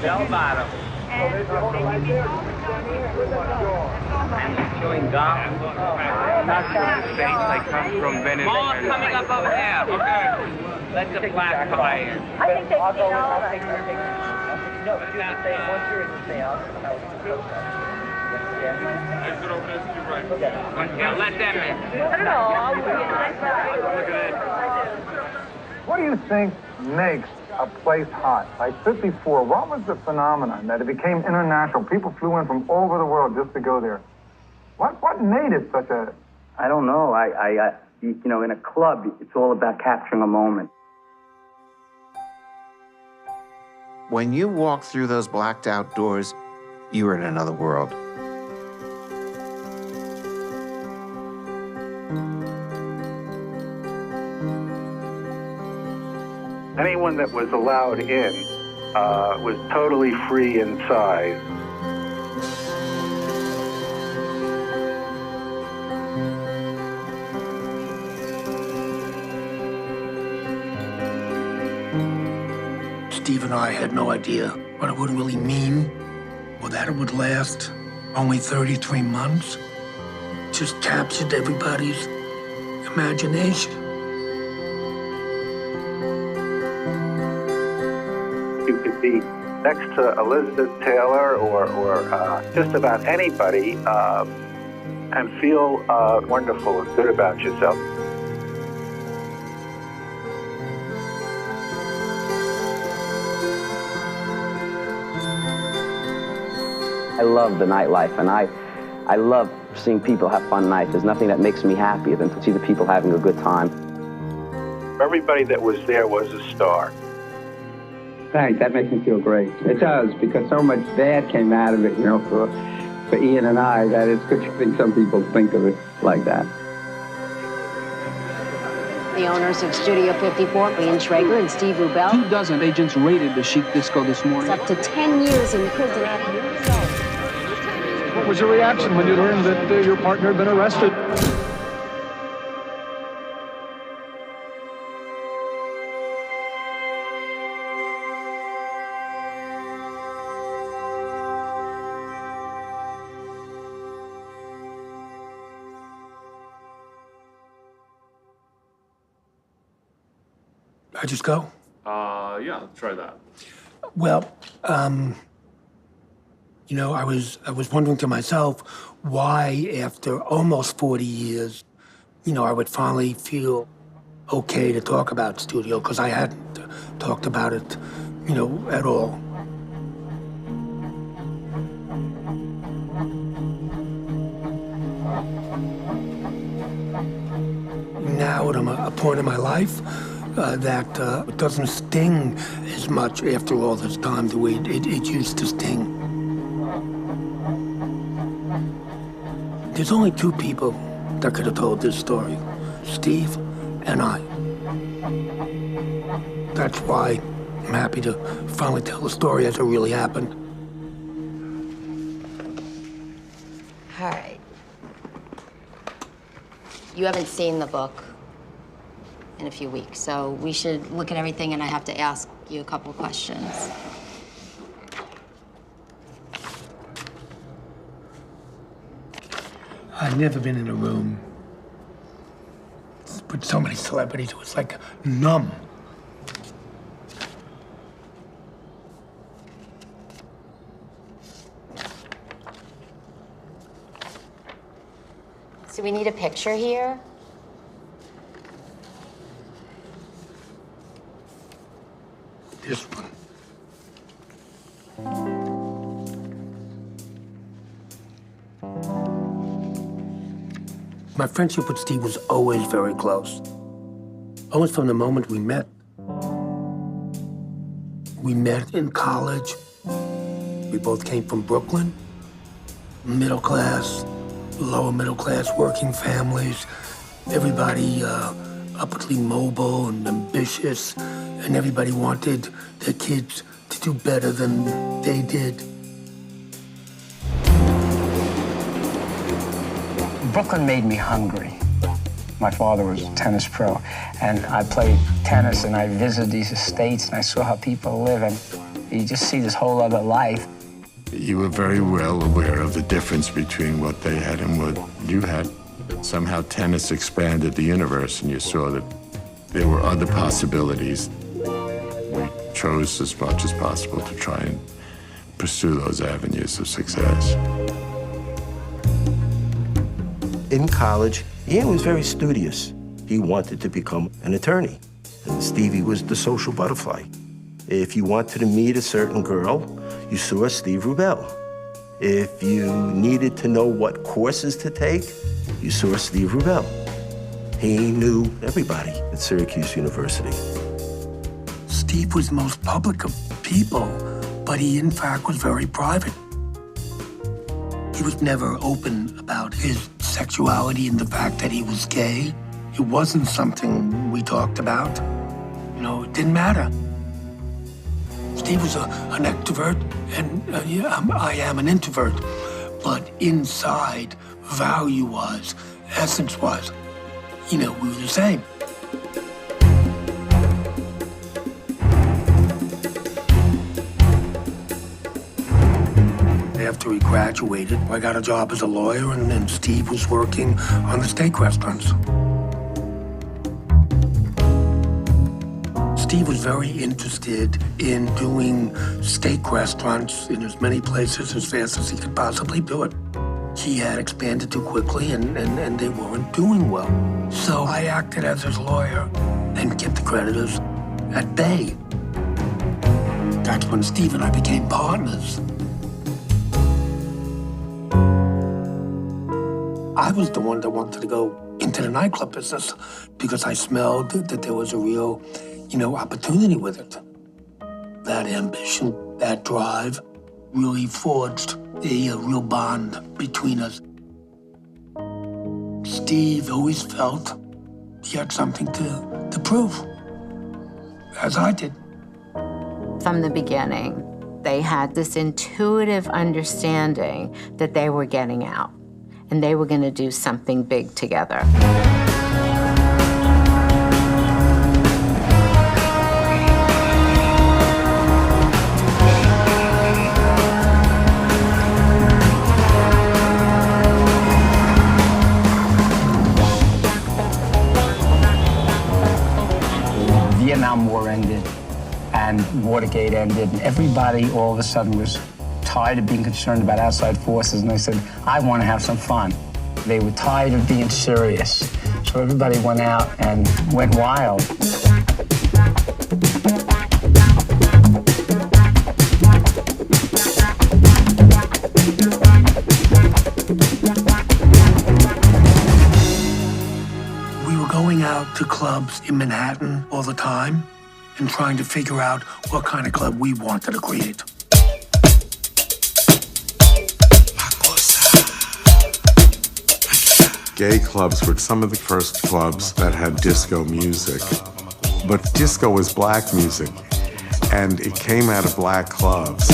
Bell bottom. And chewing gum. Not from the States, I come from Venezuela. More coming up over there. Okay. Let the black fly in. I think they can see all of us. No, you can say once you're in the seance, Exit over there to your right. Yeah, let them in. I don't know. I'll look at it. What do you think makes a place hot? Like 54, what was the phenomenon that it became international? People flew in from all over the world just to go there. What made it such a... I don't know. You know, in a club, it's all about capturing a moment. When you walk through those blacked out doors, you're in another world. Anyone that was allowed in was totally free inside. Steve and I had no idea what it would really mean, or that it would last only 33 months. Just captured everybody's imagination. You could be next to Elizabeth Taylor or just about anybody and feel wonderful and good about yourself. I love the nightlife, and I love seeing people have fun nights. There's nothing that makes me happier than to see the people having a good time. Everybody that was there was a star. Thanks, that makes me feel great. It does, because so much bad came out of it, you know, for Ian and I, that it's good to think some people think of it like that. The owners of Studio 54, Ian Schrager and Steve Rubel. 24 agents raided the Chic Disco this morning. It's up to 10 years in prison. What was your reaction when you learned that your partner had been arrested? I just go? Yeah, try that. Well, you know, I was wondering to myself why, after almost 40 years, you know, I would finally feel okay to talk about studio, because I hadn't talked about it, you know, at all. Now, at a point in my life, that it doesn't sting as much after all this time the way it used to sting. There's only two people that could have told this story, Steve and I. That's why I'm happy to finally tell the story as it really happened. All right. You haven't seen the book in a few weeks, so we should look at everything, and I have to ask you a couple of questions. I've never been in a room with so many celebrities. It was like numb. So we need a picture here. This one. My friendship with Steve was always very close. Almost from the moment we met. We met in college. We both came from Brooklyn. middle class, lower middle class, working families, everybody upwardly mobile and ambitious, and everybody wanted their kids to do better than they did. Brooklyn made me hungry. My father was a tennis pro, and I played tennis, and I visited these estates, and I saw how people live, and you just see this whole other life. You were very well aware of the difference between what they had and what you had. Somehow tennis expanded the universe, and you saw that there were other possibilities. We chose as much as possible to try and pursue those avenues of success. In college, Ian was very studious. He wanted to become an attorney. And Stevie was the social butterfly. If you wanted to meet a certain girl, you saw Steve Rubel. If you needed to know what courses to take, you saw Steve Rubel. He knew everybody at Syracuse University. Steve was the most public of people, but he in fact was very private. He was never open about his sexuality and the fact that he was gay. It wasn't something we talked about. You know, it didn't matter. Steve was an extrovert, and I am an introvert. But inside, value-wise, essence-wise, you know, we were the same. After he graduated, I got a job as a lawyer, and Steve was working on the steak restaurants. Steve was very interested in doing steak restaurants in as many places as fast as he could possibly do it. He had expanded too quickly, and they weren't doing well. So I acted as his lawyer and kept the creditors at bay. That's when Steve and I became partners. I was the one that wanted to go into the nightclub business because I smelled that there was a real, opportunity with it. That ambition, that drive really forged a real bond between us. Steve always felt he had something to prove, as I did. From the beginning, they had this intuitive understanding that they were getting out and they were going to do something big together. Vietnam War ended and Watergate ended, and everybody all of a sudden was tired of being concerned about outside forces, and they said, I want to have some fun. They were tired of being serious, so everybody went out and went wild. We were going out to clubs in Manhattan all the time and trying to figure out what kind of club we wanted to create. Gay clubs were some of the first clubs that had disco music. But disco was black music, and it came out of black clubs.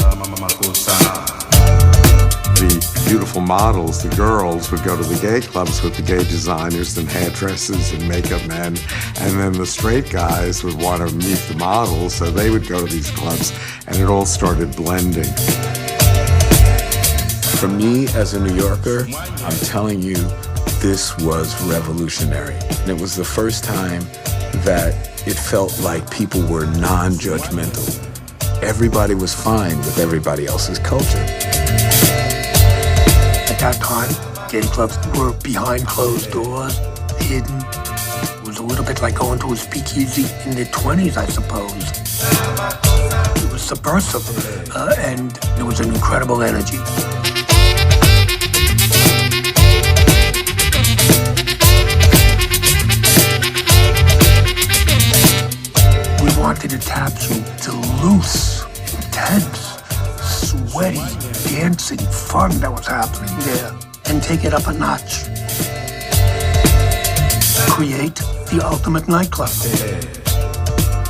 The beautiful models, the girls, would go to the gay clubs with the gay designers and hairdressers and makeup men, and then the straight guys would want to meet the models, so they would go to these clubs, and it all started blending. For me, as a New Yorker, I'm telling you, this was revolutionary. And it was the first time that it felt like people were non-judgmental. Everybody was fine with everybody else's culture. At that time, gay clubs were behind closed doors, hidden. It was a little bit like going to a speakeasy in the 20s, I suppose. It was subversive, and there was an incredible energy. We wanted to tap into loose, intense, sweaty, dancing fun that was happening happening there and take it up a notch. Create the ultimate nightclub.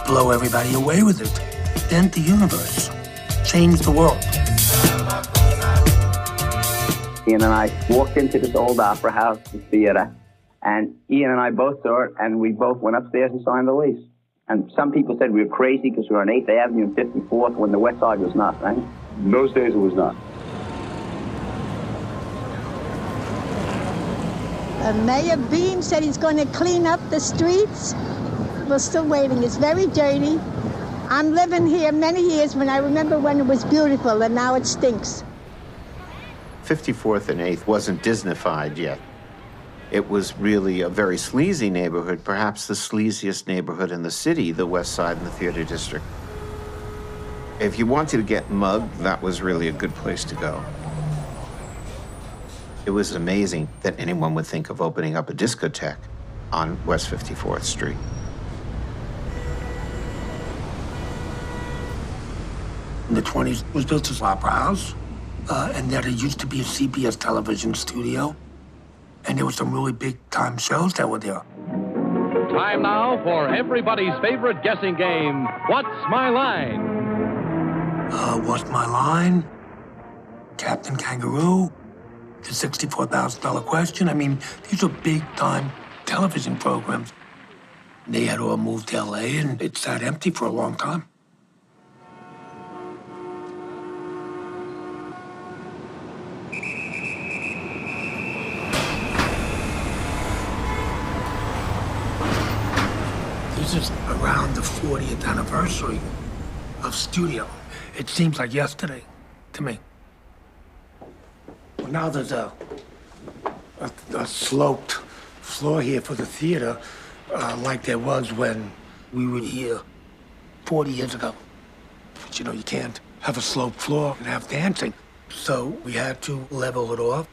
Blow everybody away with it. Dent the universe. Change the world. Ian and I walked into this old opera house, the theater, and Ian and I both saw it, and we both went upstairs and signed the lease. And some people said we were crazy because we were on 8th Avenue and 54th when the West Side was not, right? In those days, it was not. Mayor Beam said he's going to clean up the streets. We're still waiting. It's very dirty. I'm living here many years when I remember when it was beautiful, and now it stinks. 54th and 8th wasn't Disneyfied yet. It was really a very sleazy neighborhood, perhaps the sleaziest neighborhood in the city, the West Side and the Theater District. If you wanted to get mugged, that was really a good place to go. It was amazing that anyone would think of opening up a discotheque on West 54th Street. In the 20s, it was built as Opera House, and then it used to be a CBS television studio. And there were some really big-time shows that were there. Time now for everybody's favorite guessing game, What's My Line? What's My Line? Captain Kangaroo? The $64,000 question? I mean, these are big-time television programs. They had all moved to LA, and it sat empty for a long time. This is around the 40th anniversary of studio. It seems like yesterday to me. Well, now there's a sloped floor here for the theater, like there was when we were here 40 years ago. But you know, you can't have a sloped floor and have dancing. So we had to level it off,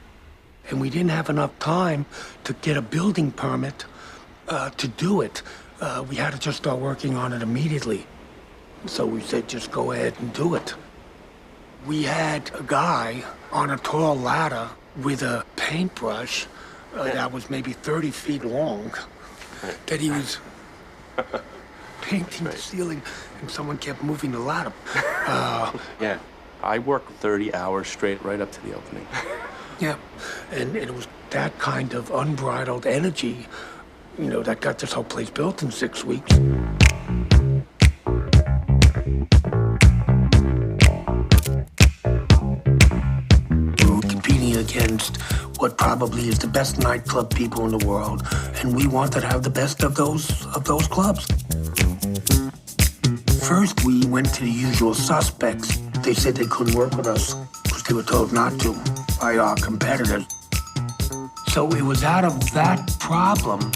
and we didn't have enough time to get a building permit to do it. We had to just start working on it immediately. So we said, just go ahead and do it. We had a guy on a tall ladder with a paintbrush that was maybe 30 feet long, that he was painting the ceiling, and someone kept moving the ladder. Yeah, I worked 30 hours straight right up to the opening. Yeah, and it was that kind of unbridled energy, you know, that got this whole place built in 6 weeks. We were competing against what probably is the best nightclub people in the world, and we wanted to have the best of those clubs. First, we went to the usual suspects. They said they couldn't work with us because they were told not to by our competitors. So it was out of that problem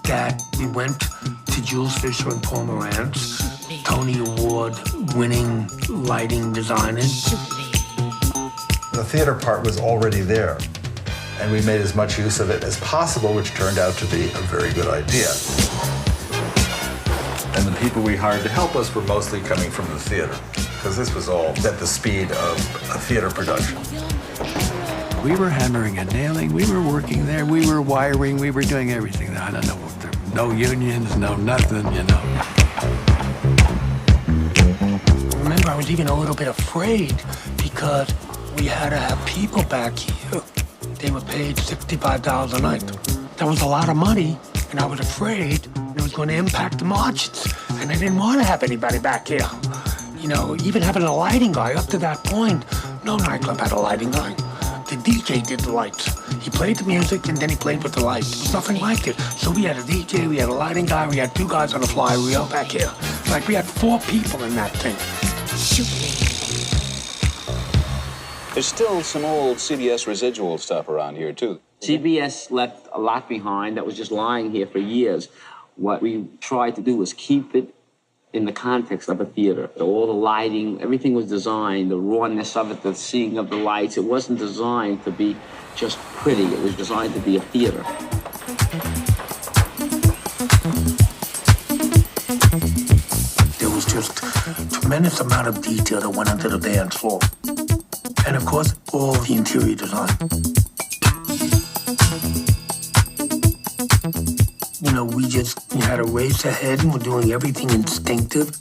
that we went to Jules Fisher and Paul Morantz, Tony Award-winning lighting designers. The theater part was already there, and we made as much use of it as possible, which turned out to be a very good idea. And the people we hired to help us were mostly coming from the theater, because this was all at the speed of a theater production. We were hammering and nailing, we were working there, we were wiring, we were doing everything. I don't know, no unions, no nothing, you know. Remember, I was even a little bit afraid because we had to have people back here. They were paid $65 a night. That was a lot of money, and I was afraid it was going to impact the margins. And I didn't want to have anybody back here. You know, even having a lighting guy up to that point, no nightclub had a lighting guy. The DJ did the lights. He played the music, and then he played with the lights. Nothing like it. So we had a DJ, we had a lighting guy, we had 2 guys on the flywheel back here. Like, we had 4 people in that thing. There's still some old CBS residual stuff around here, too. CBS left a lot behind that was just lying here for years. What we tried to do was keep it in the context of a theater. All the lighting, everything was designed, the rawness of it, the seeing of the lights. It wasn't designed to be just pretty. It was designed to be a theater. There was just a tremendous amount of detail that went into the dance floor. And of course, all the interior design. You know, we had a race ahead and we're doing everything instinctive.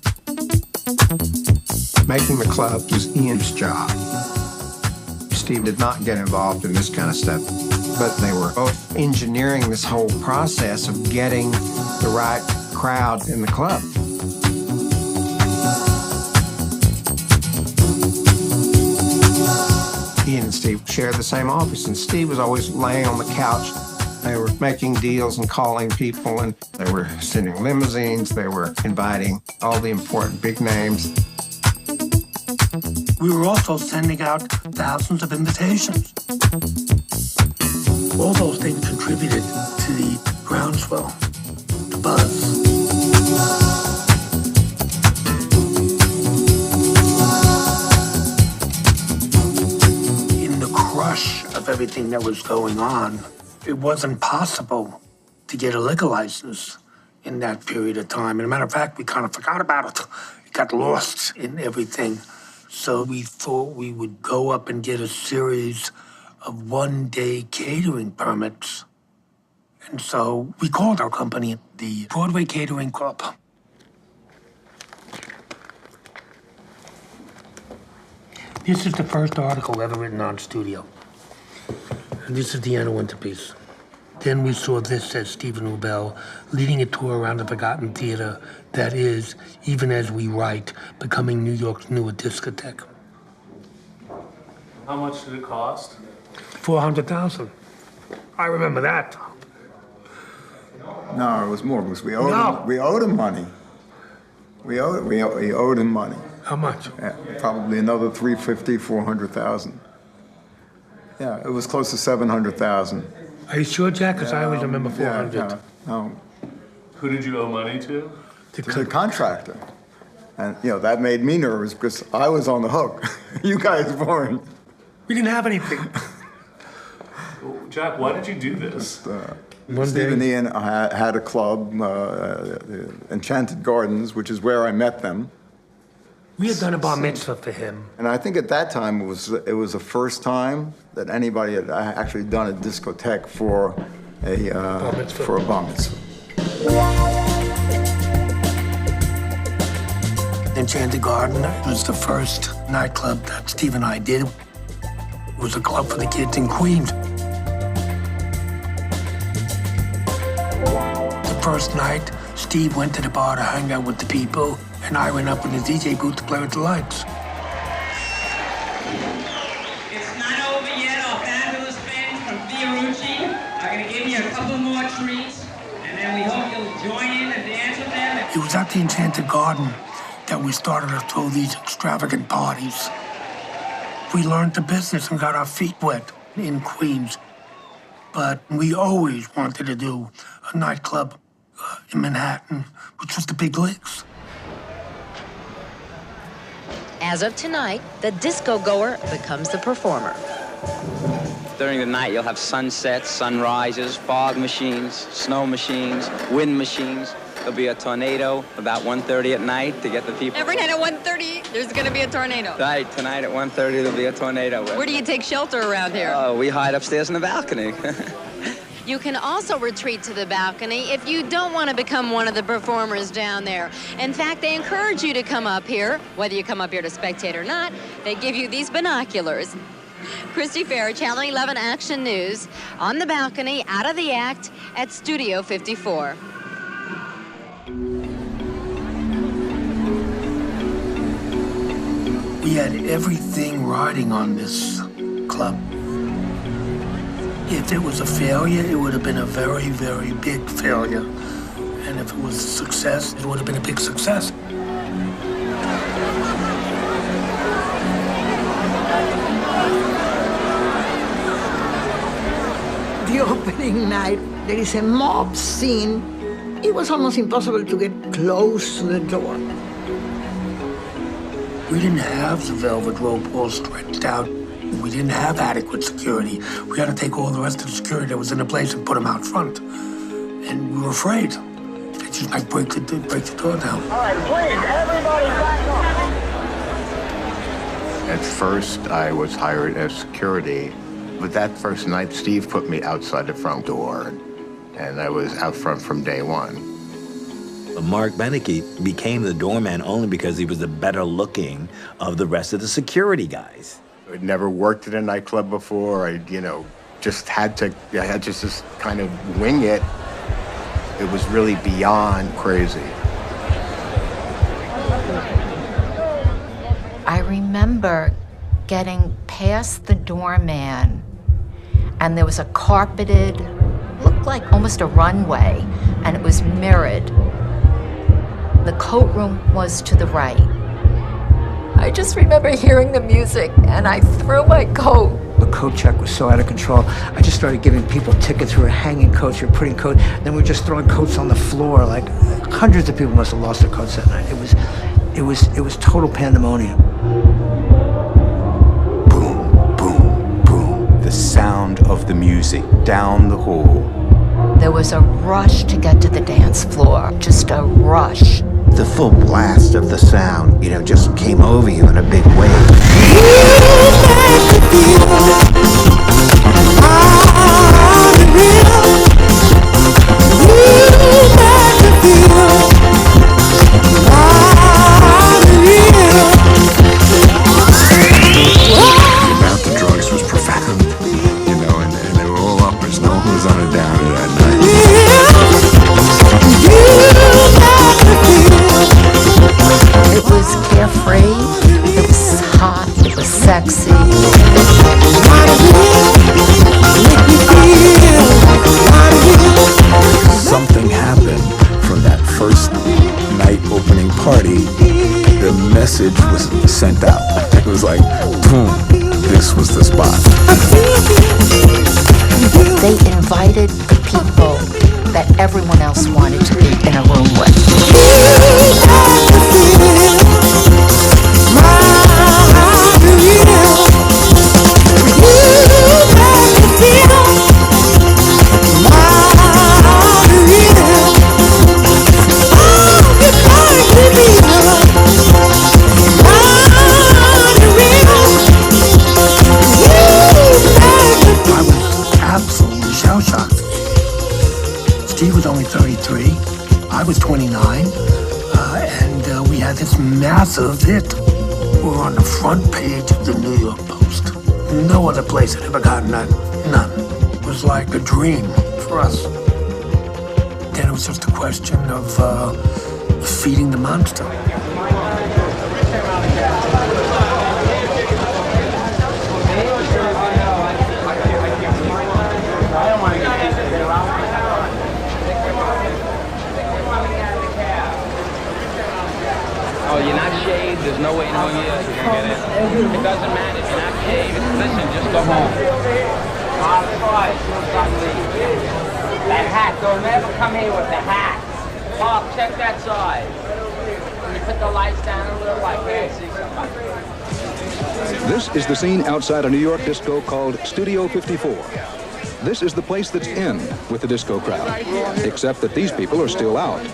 Making the club was Ian's job. Steve did not get involved in this kind of stuff, but they were both engineering this whole process of getting the right crowd in the club. Ian and Steve shared the same office, and Steve was always laying on the couch. They were making deals and calling people, and they were sending limousines. They were inviting all the important big names. We were also sending out thousands of invitations. All those things contributed to the groundswell, the buzz. In the crush of everything that was going on, it wasn't possible to get a liquor license in that period of time. And as a matter of fact, we kind of forgot about it. It got lost in everything. So we thought we would go up and get a series of one-day catering permits. And so we called our company the Broadway Catering Club. This is the first article ever written on Studio. And this is the Anna Wintour piece. Then we saw this, says Stephen Rubell, leading a tour around the forgotten theater that is, even as we write, becoming New York's newest discotheque. How much did it cost? $400,000. I remember that. No, it was more because we owed him money. We owed him money. How much? Yeah, probably another $350,000, $400,000. Yeah, it was close to $700,000. Are you sure, Jack? Because I always remember 400. Yeah, no. Who did you owe money to? The contractor. And, you know, that made me nervous because I was on the hook. You guys weren't. We didn't have anything. Jack, why did you do this? Steve and Ian had a club, the Enchanted Gardens, which is where I met them. We had done a bar mitzvah for him. And I think at that time it was the first time that anybody had actually done a discotheque for a bar mitzvah. Enchanted Garden was the first nightclub that Steve and I did. It was a club for the kids in Queens. The first night, Steve went to the bar to hang out with the people, and I went up in the DJ booth to play with the lights. It's not over yet. Our fabulous band from Fiorucci are going to give you a couple more treats, and then we hope you'll join in and dance with them. It was at the Enchanted Garden that we started to throw these extravagant parties. We learned the business and got our feet wet in Queens. But we always wanted to do a nightclub in Manhattan, which was the big leagues. As of tonight, the disco goer becomes the performer. During the night, you'll have sunsets, sunrises, fog machines, snow machines, wind machines. There'll be a tornado about 1:30 at night to get the people. Every night at 1:30, there's going to be a tornado. Right, tonight at 1:30, there'll be a tornado. Where do you take shelter around here? Oh, we hide upstairs in the balcony. You can also retreat to the balcony if you don't want to become one of the performers down there. In fact, they encourage you to come up here. Whether you come up here to spectate or not, they give you these binoculars. Christy Fair, Channel 11 Action News, on the balcony, out of the act, at Studio 54. We had everything riding on this club. If it was a failure, it would have been a very, very big failure. And if it was a success, it would have been a big success. The opening night, there is a mob scene. It was almost impossible to get close to the door. We didn't have the velvet rope all stretched out. We didn't have adequate security. We had to take all the rest of the security that was in the place and put them out front. And we were afraid. They just might break the door down. All right, please, everybody back At first, I was hired as security, but that first night, Steve put me outside the front door, and I was out front from day one. Mark Beneke became the doorman only because he was the better looking of the rest of the security guys. I'd never worked at a nightclub before. I just had to just kind of wing it. It was really beyond crazy. I remember getting past the doorman, and there was a carpeted, looked like almost a runway, and it was mirrored. The coat room was to the right. I just remember hearing the music, and I threw my coat. The coat check was so out of control. I just started giving people tickets. We were hanging coats, we were putting coats, then we were just throwing coats on the floor. Like hundreds of people must have lost their coats that night. It was total pandemonium. Boom, boom, boom. The sound of the music down the hall. There was a rush to get to the dance floor, just a rush. The full blast of the sound, just came over you in a big wave. The drugs was profound, and they were all uppers. No one was on a downer that night. It was carefree, it was hot, it was sexy. Something happened from that first night opening party. The message was sent out. It was like, boom, this was the spot. They invited the people that everyone else wanted to be in a room with. Absolutely shell-shocked. Steve was only 33, I was 29, and we had this massive hit. We were on the front page of the New York Post. No other place had ever gotten that, none. It was like a dream for us. Then it was just a question of feeding the monster. Oh, you're not shaved? There's no way in a million years you're going to get in. It doesn't matter. If you're not shaved, listen, just go home. That hat, don't ever come here with the hat. Bob, check that side. When you put the lights down a little, I can't see somebody. This is the scene outside a New York disco called Studio 54. This is the place that's in with the disco crowd, except that these people are still out.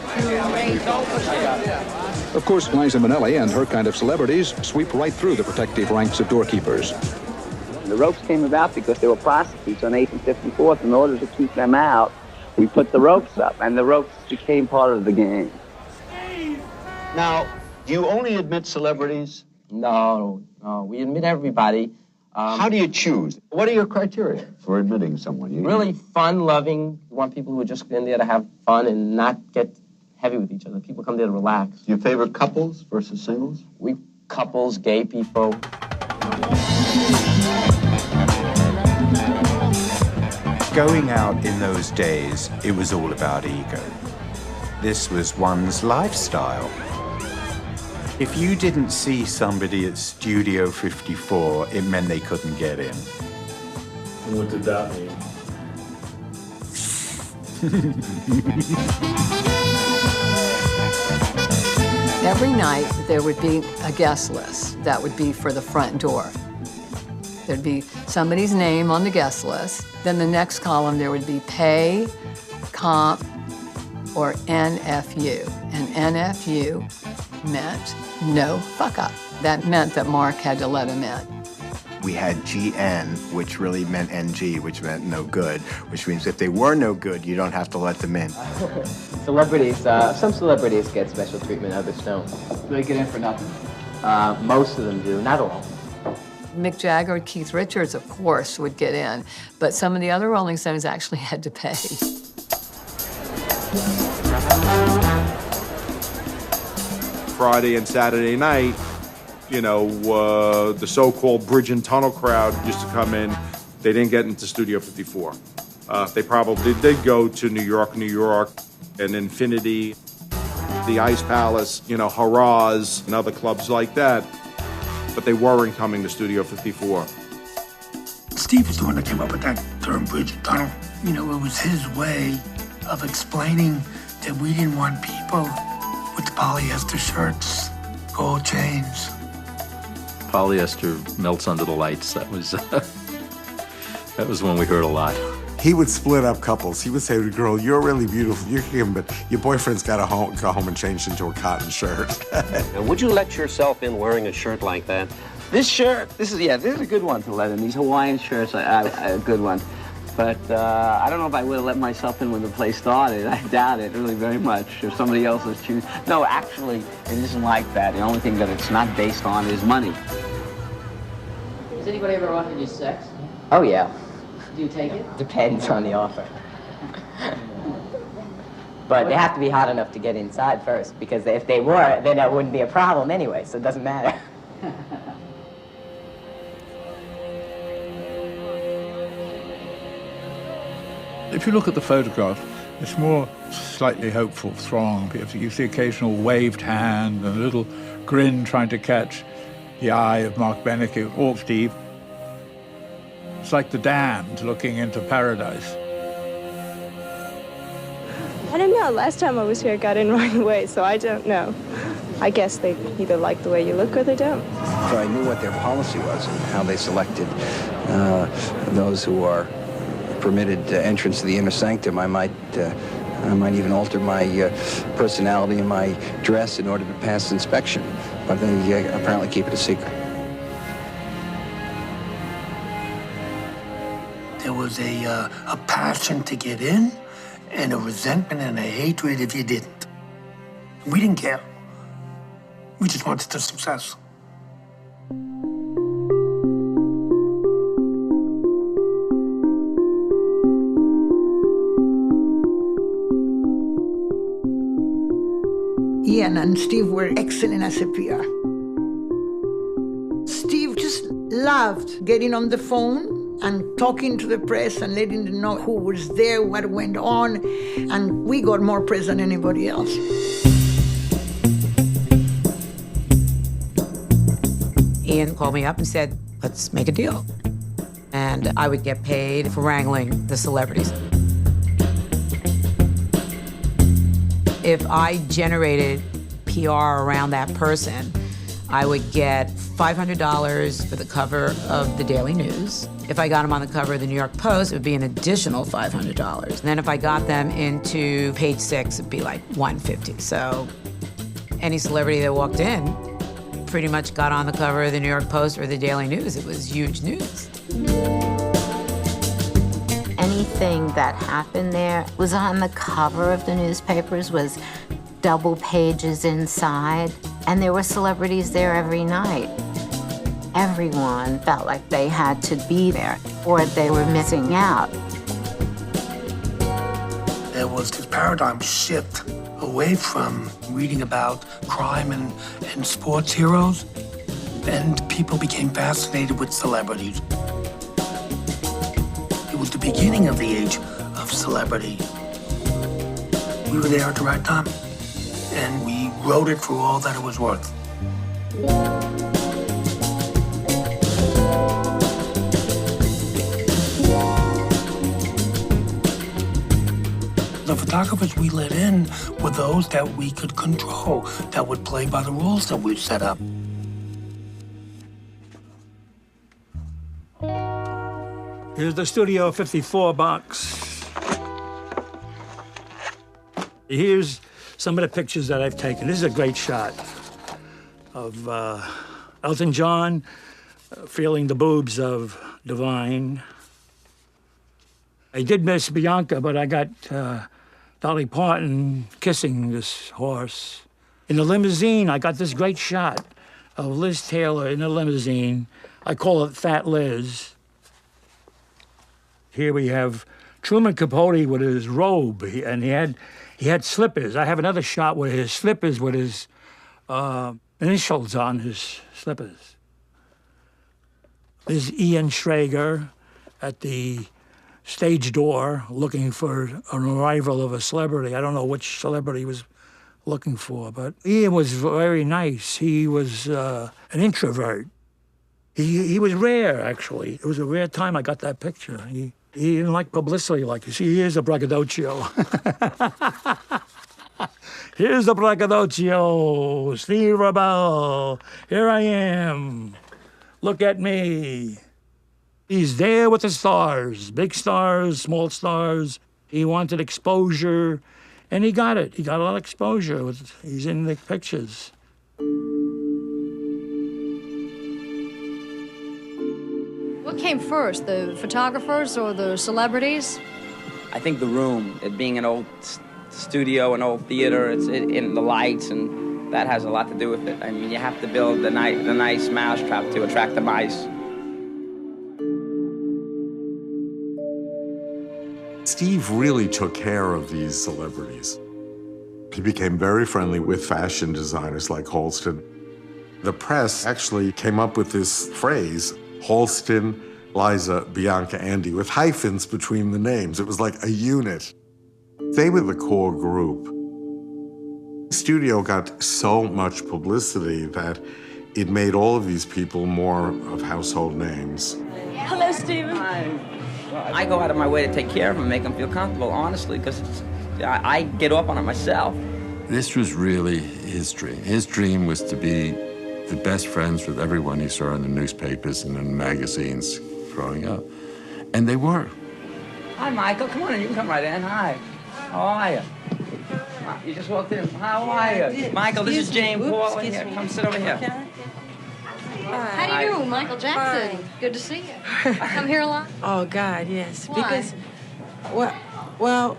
Of course, Liza Minnelli and her kind of celebrities sweep right through the protective ranks of doorkeepers. The ropes came about because there were prostitutes on 8th and 54th. In order to keep them out, we put the ropes up, and the ropes became part of the game. Now, do you only admit celebrities? No, we admit everybody. How do you choose? What are your criteria for admitting someone? Really fun, loving. We want people who are just in there to have fun and not get heavy with each other. People come there to relax. Do you favor couples versus singles? We couples, gay people. Going out in those days, it was all about ego. This was one's lifestyle. If you didn't see somebody at Studio 54, it meant they couldn't get in. And what did that mean? Every night there would be a guest list that would be for the front door. There'd be somebody's name on the guest list. Then the next column there would be pay, comp, or NFU. And NFU meant no fuck up. That meant that Mark had to let him in. We had GN, which really meant NG, which meant no good, which means if they were no good, you don't have to let them in. Celebrities, some celebrities get special treatment, others don't. They get in for nothing? Most of them do, not all. Mick Jagger and Keith Richards, of course, would get in, but some of the other Rolling Stones actually had to pay. Friday and Saturday night, you know, the so-called bridge and tunnel crowd used to come in. They didn't get into Studio 54. They probably did go to New York, and Infinity, the Ice Palace, you know, Harrah's, and other clubs like that. But they weren't coming to Studio 54. Steve was the one that came up with that term, bridge and tunnel. You know, it was his way of explaining that we didn't want people with the polyester shirts, gold chains. Polyester melts under the lights. That was one we heard a lot. He would split up couples. He would say to the girl, "You're really beautiful, you're him, but your boyfriend's got to go home and change into a cotton shirt." Now, would you let yourself in wearing a shirt like that? This shirt, this is a good one to let in. These Hawaiian shirts are a good one. But I don't know if I would have let myself in when the play started. I doubt it really very much. If somebody else was choosing. No, actually, it isn't like that. The only thing that it's not based on is money. Has anybody ever offered you sex? Oh, yeah. Do you take it? Depends on the offer. But they have to be hot enough to get inside first, because if they were, then that wouldn't be a problem anyway, so it doesn't matter. If you look at the photograph, it's more slightly hopeful throng. You see occasional waved hand and a little grin trying to catch the eye of Mark Benecke or Steve. It's like the damned looking into paradise. I don't know. Last time I was here, I got in right away, so I don't know. I guess they either like the way you look or they don't. If I knew what their policy was and how they selected those who are permitted entrance to the inner sanctum, I might even alter my personality and my dress in order to pass inspection. But they apparently keep it a secret. There was a passion to get in, and a resentment and a hatred if you didn't. We didn't care. We just wanted the success. Ian and Steve were excellent as a PR. Steve just loved getting on the phone and talking to the press and letting them know who was there, what went on, and we got more press than anybody else. Ian called me up and said, "Let's make a deal." And I would get paid for wrangling the celebrities. If I generated PR around that person, I would get $500 for the cover of the Daily News. If I got them on the cover of the New York Post, it would be an additional $500. And then if I got them into page 6, it'd be like $150. So any celebrity that walked in pretty much got on the cover of the New York Post or the Daily News. It was huge news. Anything that happened there was on the cover of the newspapers, was double pages inside, and there were celebrities there every night. Everyone felt like they had to be there or they were missing out. There was this paradigm shift away from reading about crime and sports heroes, and people became fascinated with celebrities. It was the beginning of the age of celebrity. We were there at the right time, and we wrote it for all that it was worth. The photographers we let in were those that we could control, that would play by the rules that we set up. Here's the Studio 54 box. Here's some of the pictures that I've taken. This is a great shot. of Elton John, feeling the boobs of Divine. I did miss Bianca, but I got Dolly Parton kissing this horse. In the limousine, I got this great shot of Liz Taylor in the limousine. I call it Fat Liz. Here we have Truman Capote with his robe, and he had slippers. I have another shot with his slippers with his initials on his slippers. There's Ian Schrager at the stage door looking for an arrival of a celebrity. I don't know which celebrity he was looking for, but Ian was very nice. He was an introvert. He was rare, actually. It was a rare time I got that picture. He didn't like publicity like you see. Here's a braggadocio. Here's a braggadocio. Steve Rebel. Here I am. Look at me. He's there with the stars, big stars, small stars. He wanted exposure, and he got it. He got a lot of exposure. He's in the pictures. What came first, the photographers or the celebrities? I think the room, it being an old studio, an old theater, it's in the lights, and that has a lot to do with it. I mean, you have to build the nice mousetrap to attract the mice. Steve really took care of these celebrities. He became very friendly with fashion designers like Halston. The press actually came up with this phrase, Halston, Liza, Bianca, Andy, with hyphens between the names. It was like a unit. They were the core group. The studio got so much publicity that it made all of these people more of household names. Hello, Stephen. Hi. I go out of my way to take care of them, make them feel comfortable, honestly, because I get up on it myself. This was really his dream. His dream was to be the best friends with everyone he saw in the newspapers and in the magazines growing up. And they were. Hi, Michael. Come on in. You can come right in. Hi. How are you? You just walked in. How are you? Michael, this is Jane Paul. Here, come sit over here. How do you do, Michael Jackson? Fine. Good to see you. Come here a lot? Oh, God, yes. Why? Because, well,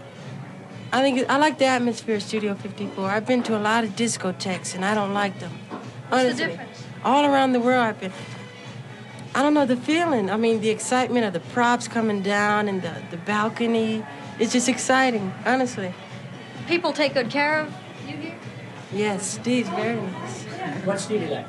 I think I like the atmosphere of Studio 54. I've been to a lot of discotheques, and I don't like them. What's Honestly, the difference? all around the world I've been. I don't know, the feeling. I mean, the excitement of the props coming down and the balcony. It's just exciting, honestly. People take good care of you here? Yes, Steve's very nice. What's Stevie like?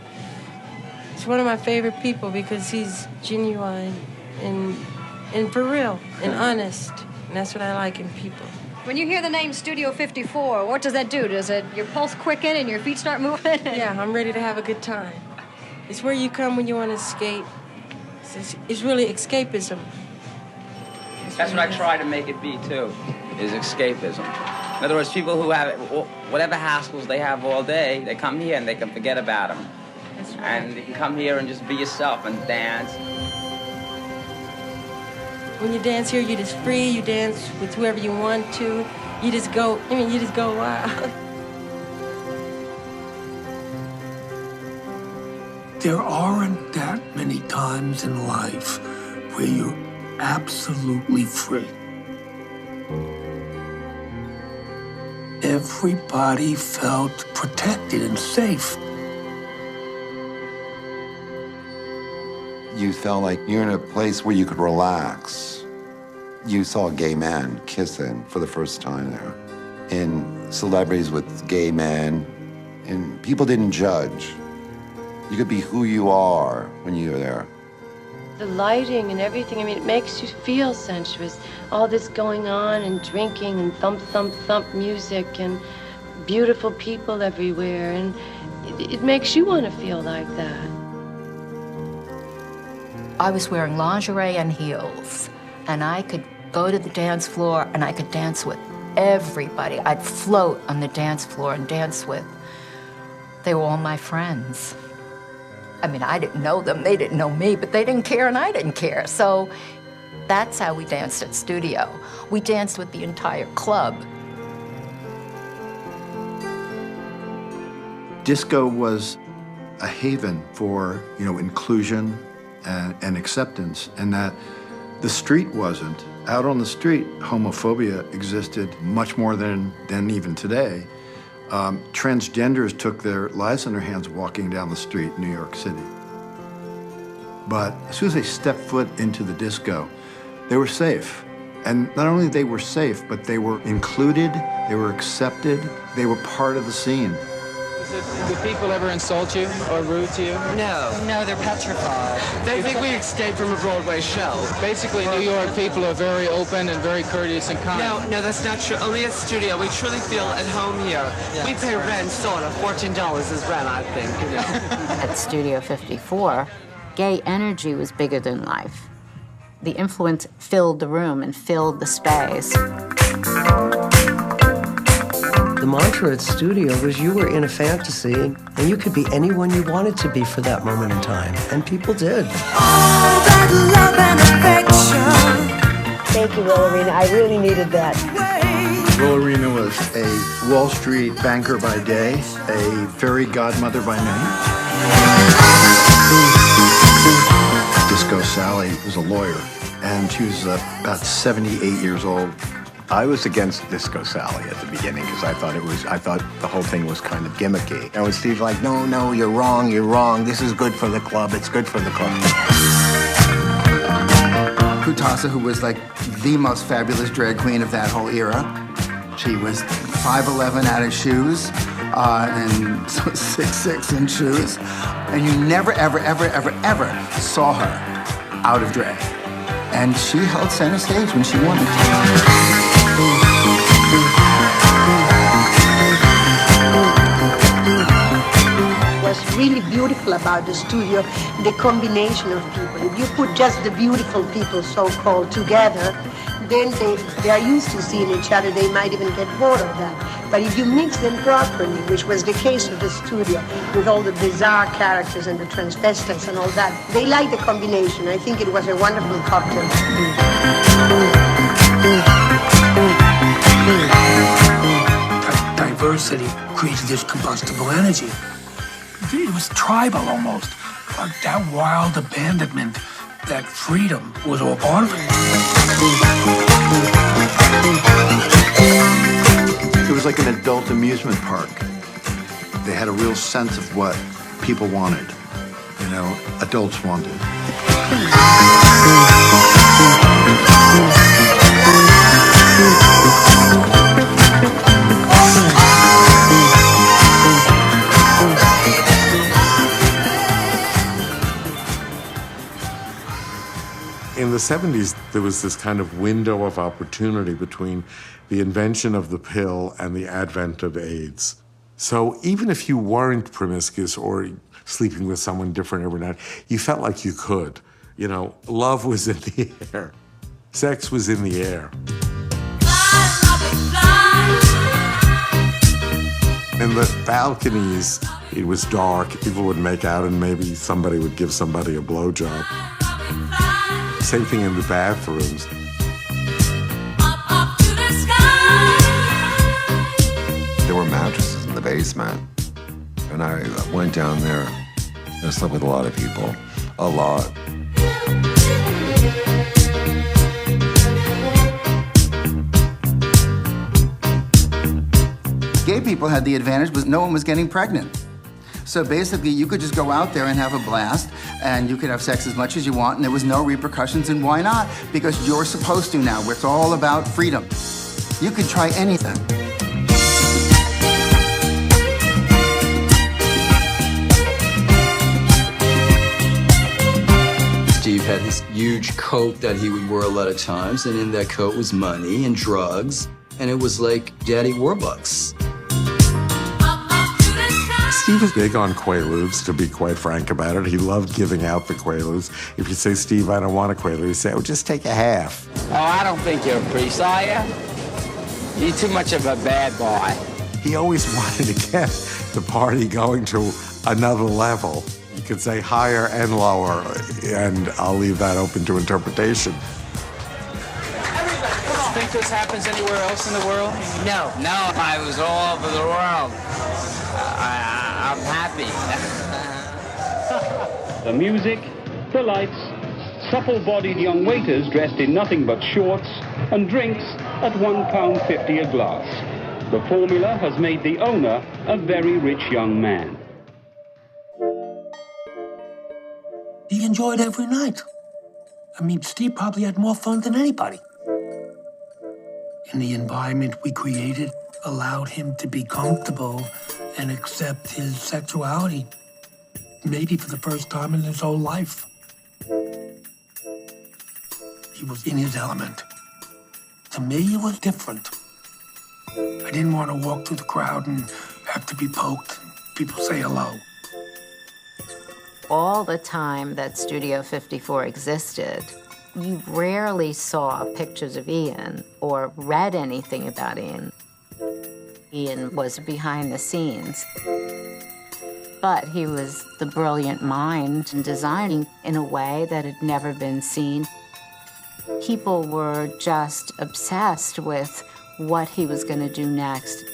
He's one of my favorite people because he's genuine and for real and honest. And that's what I like in people. When you hear the name Studio 54, what does that do? Does it your pulse quicken and your feet start moving? Yeah, I'm ready to have a good time. It's where you come when you want to escape. It's really escapism. That's what I try to make it be, too, is escapism. In other words, people who have whatever hassles they have all day, they come here and they can forget about them. That's right. And you can come here and just be yourself and dance. When you dance here, you're just free. You dance with whoever you want to. You just go wild. There aren't that many times in life where you're absolutely free. Everybody felt protected and safe. You felt like you're in a place where you could relax. You saw a gay man kissing for the first time there. And celebrities with gay men, and people didn't judge. You could be who you are when you're there. The lighting and everything, I mean, it makes you feel sensuous. All this going on and drinking and thump, thump, thump music and beautiful people everywhere. And it makes you want to feel like that. I was wearing lingerie and heels, and I could go to the dance floor and I could dance with everybody. I'd float on the dance floor and dance with. They were all my friends. I mean, I didn't know them, they didn't know me, but they didn't care and I didn't care. So that's how we danced at Studio. We danced with the entire club. Disco was a haven for, inclusion and acceptance, and that the street wasn't. Out on the street, homophobia existed much more than even today. Transgenders took their lives in their hands walking down the street in New York City. But as soon as they stepped foot into the disco, they were safe. And not only they were safe, but they were included, they were accepted, they were part of the scene. Do people ever insult you or rude to you? No. No, they're petrified. They think we escaped from a Broadway show. Basically, New York people are very open and very courteous and kind. No, that's not true. Only at studio, we truly feel at home here. Yeah. We pay rent, sort of. $14 is rent, I think, At Studio 54, gay energy was bigger than life. The influence filled the room and filled the space. The mantra at studio was you were in a fantasy and you could be anyone you wanted to be for that moment in time. And people did. All that love and affection. Thank you, Rollerina. I really needed that. Rollerina was a Wall Street banker by day, a fairy godmother by night. Disco Sally was a lawyer, and she was about 78 years old. I was against Disco Sally at the beginning because I thought the whole thing was kind of gimmicky. And when Steve's like, no, you're wrong. This is good for the club. It's good for the club. Kutasa, who was like the most fabulous drag queen of that whole era. She was 5'11" out of shoes and 6'6" in shoes. And you never, ever, ever, ever, ever saw her out of drag. And she held center stage when she wanted to. What's really beautiful about the studio, the combination of people. If you put just the beautiful people, so-called, together, then they are used to seeing each other. They might even get bored of that. But if you mix them properly, which was the case of the studio, with all the bizarre characters and the transvestites and all that, they like the combination. I think it was a wonderful cocktail. Diversity created this combustible energy. It was tribal almost. Like that wild abandonment, that freedom was all part of it. It was like an adult amusement park. They had a real sense of what people wanted, adults wanted. In the 70s, there was this kind of window of opportunity between the invention of the pill and the advent of AIDS. So even if you weren't promiscuous or sleeping with someone different every night, you felt like you could. Love was in the air. Sex was in the air. In the balconies, it was dark. People would make out and maybe somebody would give somebody a blowjob. Same thing in the bathrooms. There were mattresses in the basement. And I went down there and I slept with a lot of people. A lot. Gay people had the advantage, but no one was getting pregnant. So basically, you could just go out there and have a blast, and you could have sex as much as you want, and there was no repercussions, and why not? Because you're supposed to now. It's all about freedom. You could try anything. Steve had this huge coat that he would wear a lot of times, and in that coat was money and drugs, and it was like Daddy Warbucks. Steve was big on Quaaludes, to be quite frank about it. He loved giving out the Quaaludes. If you say, Steve, I don't want a Quaalude, he'd say, oh, just take a half. Oh, I don't think you're a priest, are you? You're too much of a bad boy. He always wanted to get the party going to another level. You could say higher and lower, and I'll leave that open to interpretation. Think this happens anywhere else in the world? No, I was all over the world. I'm happy. The music, the lights, supple-bodied young waiters dressed in nothing but shorts, and drinks at £1.50 a glass. The formula has made the owner a very rich young man. He enjoyed every night. I mean, Steve probably had more fun than anybody. And the environment we created allowed him to be comfortable and accept his sexuality, maybe for the first time in his whole life. He was in his element. To me, it was different. I didn't want to walk through the crowd and have to be poked and people say hello. All the time that Studio 54 existed, you rarely saw pictures of Ian or read anything about Ian. Ian was behind the scenes, but he was the brilliant mind in designing in a way that had never been seen. People were just obsessed with what he was going to do next.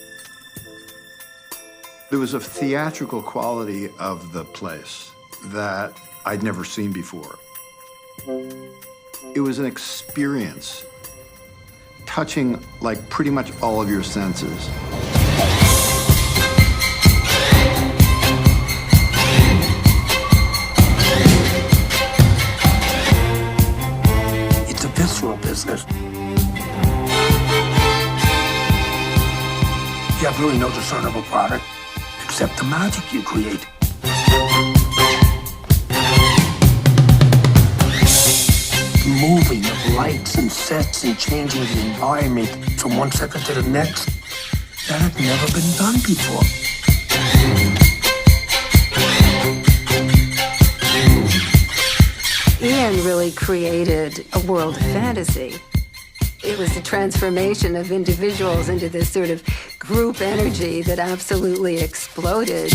There was a theatrical quality of the place that I'd never seen before. It was an experience, touching like pretty much all of your senses. It's a visceral business. You have really no discernible product except the magic you create. Moving of lights and sets and changing the environment from one second to the next, that had never been done before. Ian really created a world of fantasy. It was the transformation of individuals into this sort of group energy that absolutely exploded.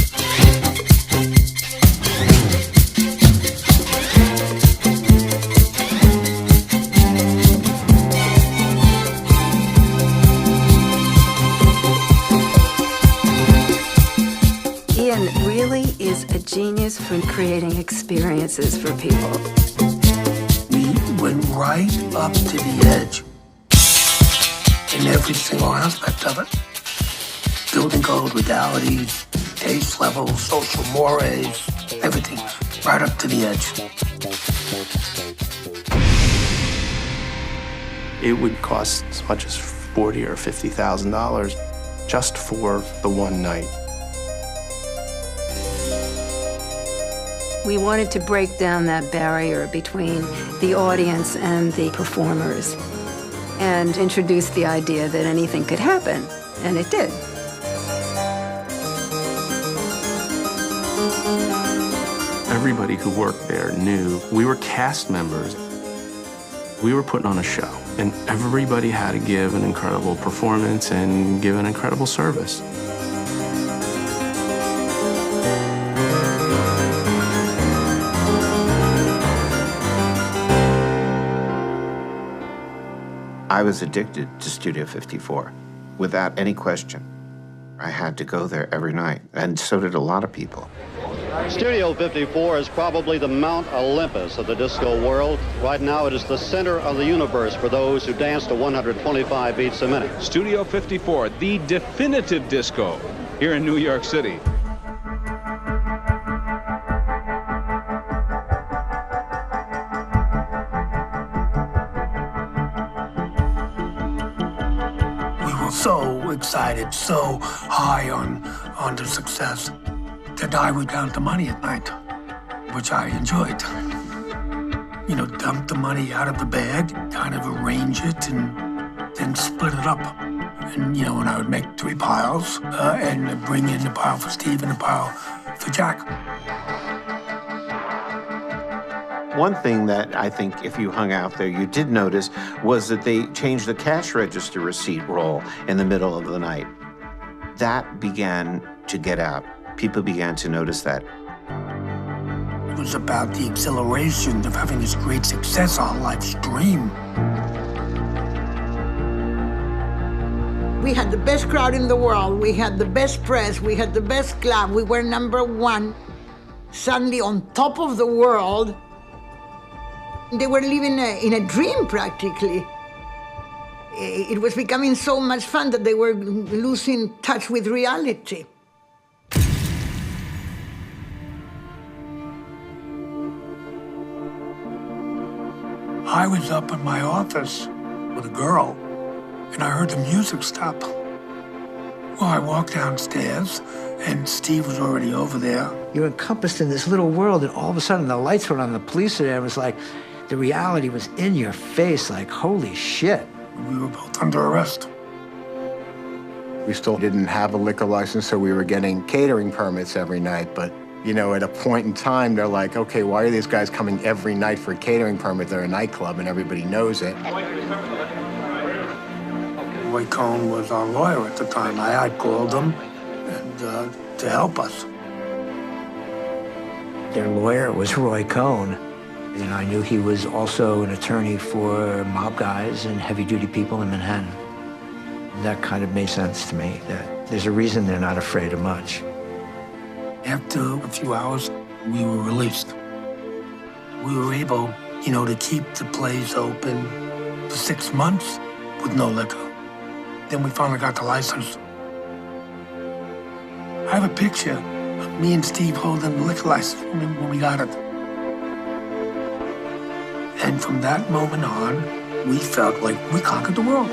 Ian really is a genius for creating experiences for people. We went right up to the edge in every single aspect of it. Building code, modalities, taste levels, social mores, everything, right up to the edge. It would cost as much as $40,000 or $50,000 just for the one night. We wanted to break down that barrier between the audience and the performers and introduce the idea that anything could happen, and it did. Everybody who worked there knew we were cast members. We were putting on a show, and everybody had to give an incredible performance and give an incredible service. I was addicted to Studio 54, without any question. I had to go there every night, and so did a lot of people. Studio 54 is probably the Mount Olympus of the disco world. Right now, it is the center of the universe for those who dance to 125 beats a minute. Studio 54, the definitive disco here in New York City. So excited, so high on the success that I would count the money at night, which I enjoyed. You know, dump the money out of the bag, kind of arrange it, and then split it up. And, you know, and I would make 3 piles and bring in a pile for Steve and a pile for Jack. One thing that I think if you hung out there you did notice was that they changed the cash register receipt roll in the middle of the night. That began to get out. People began to notice that. It was about the exhilaration of having this great success on live stream. We had the best crowd in the world. We had the best press. We had the best club. We were #1. suddenly on top of the world. They were living in a dream, practically. It was becoming so much fun that they were losing touch with reality. I was up in my office with a girl, and I heard the music stop. Well, I walked downstairs, and Steve was already over there. You're encompassed in this little world, and all of a sudden the lights went on, the police were there, and it was like, the reality was in your face, like, holy shit. We were both under arrest. We still didn't have a liquor license, so we were getting catering permits every night, but you know, at a point in time, they're like, okay, why are these guys coming every night for a catering permit? They're a nightclub and everybody knows it. Roy Cohn was our lawyer at the time. I had called him and to help us. Their lawyer was Roy Cohn, and I knew he was also an attorney for mob guys and heavy-duty people in Manhattan. That kind of made sense to me, that there's a reason they're not afraid of much. After a few hours, we were released. We were able, you know, to keep the place open for 6 months with no liquor. Then we finally got the license. I have a picture of me and Steve holding the liquor license when we got it. And from that moment on, we felt like we conquered the world.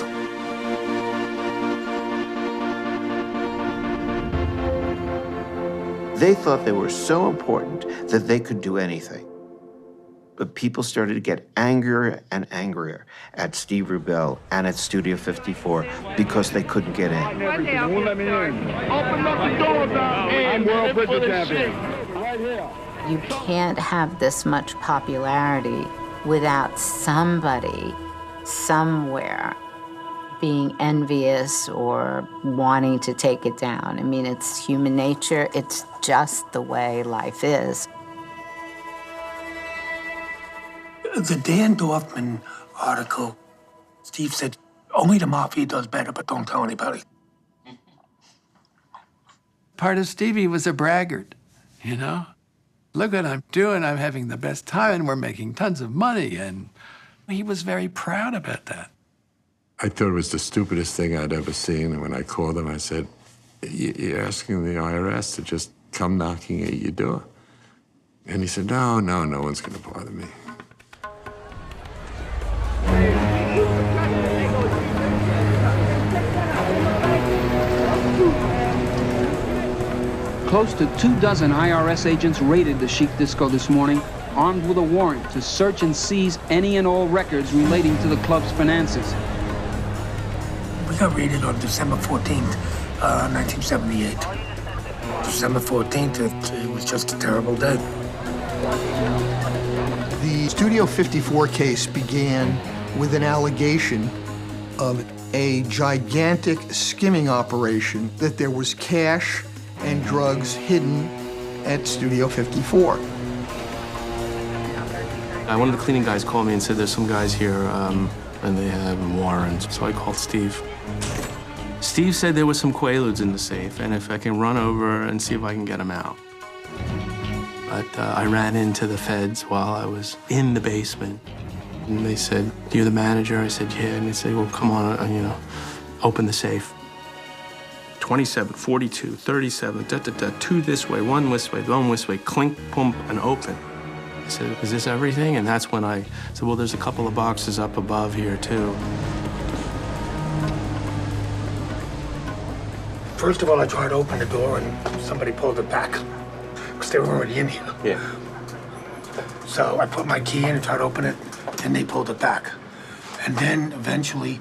They thought they were so important that they could do anything. But people started to get angrier and angrier at Steve Rubell and at Studio 54 because they couldn't get in. Let me in. Open up the door now. I'm world business champion. Right here. You can't have this much popularity without somebody somewhere being envious or wanting to take it down. I mean, it's human nature. It's just the way life is. The Dan Dorfman article, Steve said, only the mafia does better, but don't tell anybody. Part of Stevie was a braggart, you know? Look what I'm doing, I'm having the best time, and we're making tons of money, and he was very proud about that. I thought it was the stupidest thing I'd ever seen, and when I called him, I said, you're asking the IRS to just come knocking at your door? And he said, no one's gonna bother me. Close to 24 IRS agents raided the Chic Disco this morning, armed with a warrant to search and seize any and all records relating to the club's finances. We got raided on December 14th, 1978. December 14th, it was just a terrible day. The Studio 54 case began with an allegation of a gigantic skimming operation, that there was cash and drugs hidden at Studio 54. One of the cleaning guys called me and said, there's some guys here, and they have warrants. So I called Steve. Steve said there was some Quaaludes in the safe, and if I can run over and see if I can get them out. But I ran into the feds while I was in the basement. And they said, you're the manager? I said, yeah. And they said, well, come on, you know, open the safe. 27, 42, 37, two this way, one this way, clink, pump, and open. I said, is this everything? And that's when I said, well, there's a couple of boxes up above here, too. First of all, I tried to open the door, and somebody pulled it back, because they were already in here. Yeah. So I put my key in and tried to open it, and they pulled it back. And then eventually,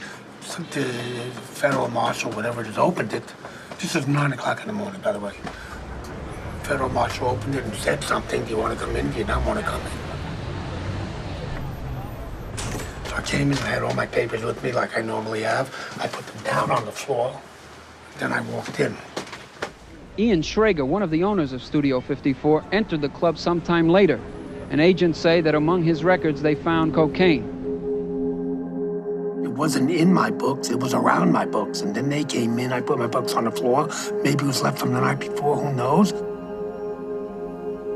the federal marshal, whatever it is, opened it. This is 9 o'clock in the morning, by the way. Federal marshal opened it and said something. Do you want to come in? Do you not want to come in? So I came in, I had all my papers with me like I normally have. I put them down on the floor. Then I walked in. Ian Schrager, one of the owners of Studio 54, entered the club sometime later. And agents say that among his records, they found cocaine. It wasn't in my books, it was around my books. And then they came in, I put my books on the floor. Maybe it was left from the night before, who knows?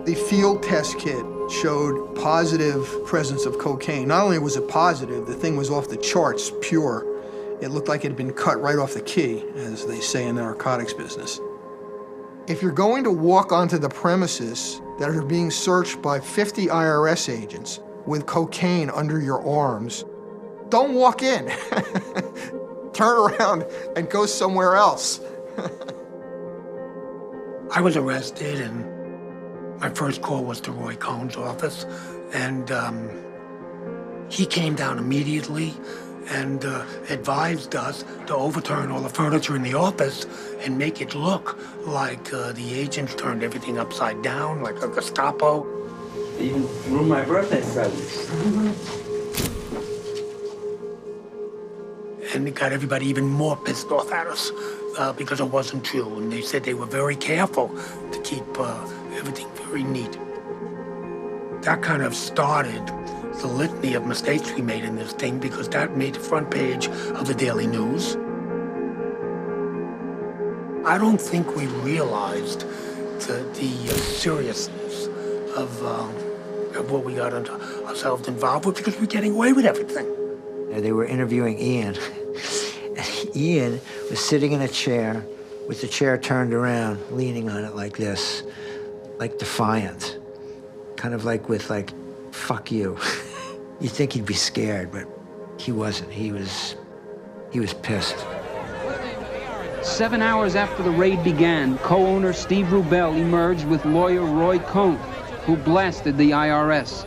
The field test kit showed positive presence of cocaine. Not only was it positive, the thing was off the charts, pure. It looked like it had been cut right off the key, as they say in the narcotics business. If you're going to walk onto the premises that are being searched by 50 IRS agents with cocaine under your arms, don't walk in. Turn around and go somewhere else. I was arrested, and my first call was to Roy Cohn's office, and he came down immediately and advised us to overturn all the furniture in the office and make it look like the agents turned everything upside down, like a Gestapo. They even ruined my birthday presents. And it got everybody even more pissed off at us because it wasn't true. And they said they were very careful to keep everything very neat. That kind of started the litany of mistakes we made in this thing, because that made the front page of the Daily News. I don't think we realized the seriousness of what we got ourselves involved with, because we're getting away with everything. They were interviewing Ian. Ian was sitting in a chair with the chair turned around, leaning on it like this, like defiant, kind of like with like, fuck you. You'd think he'd be scared, but he wasn't. He was pissed. 7 hours after the raid began, co-owner Steve Rubel emerged with lawyer Roy Cohn, who blasted the IRS.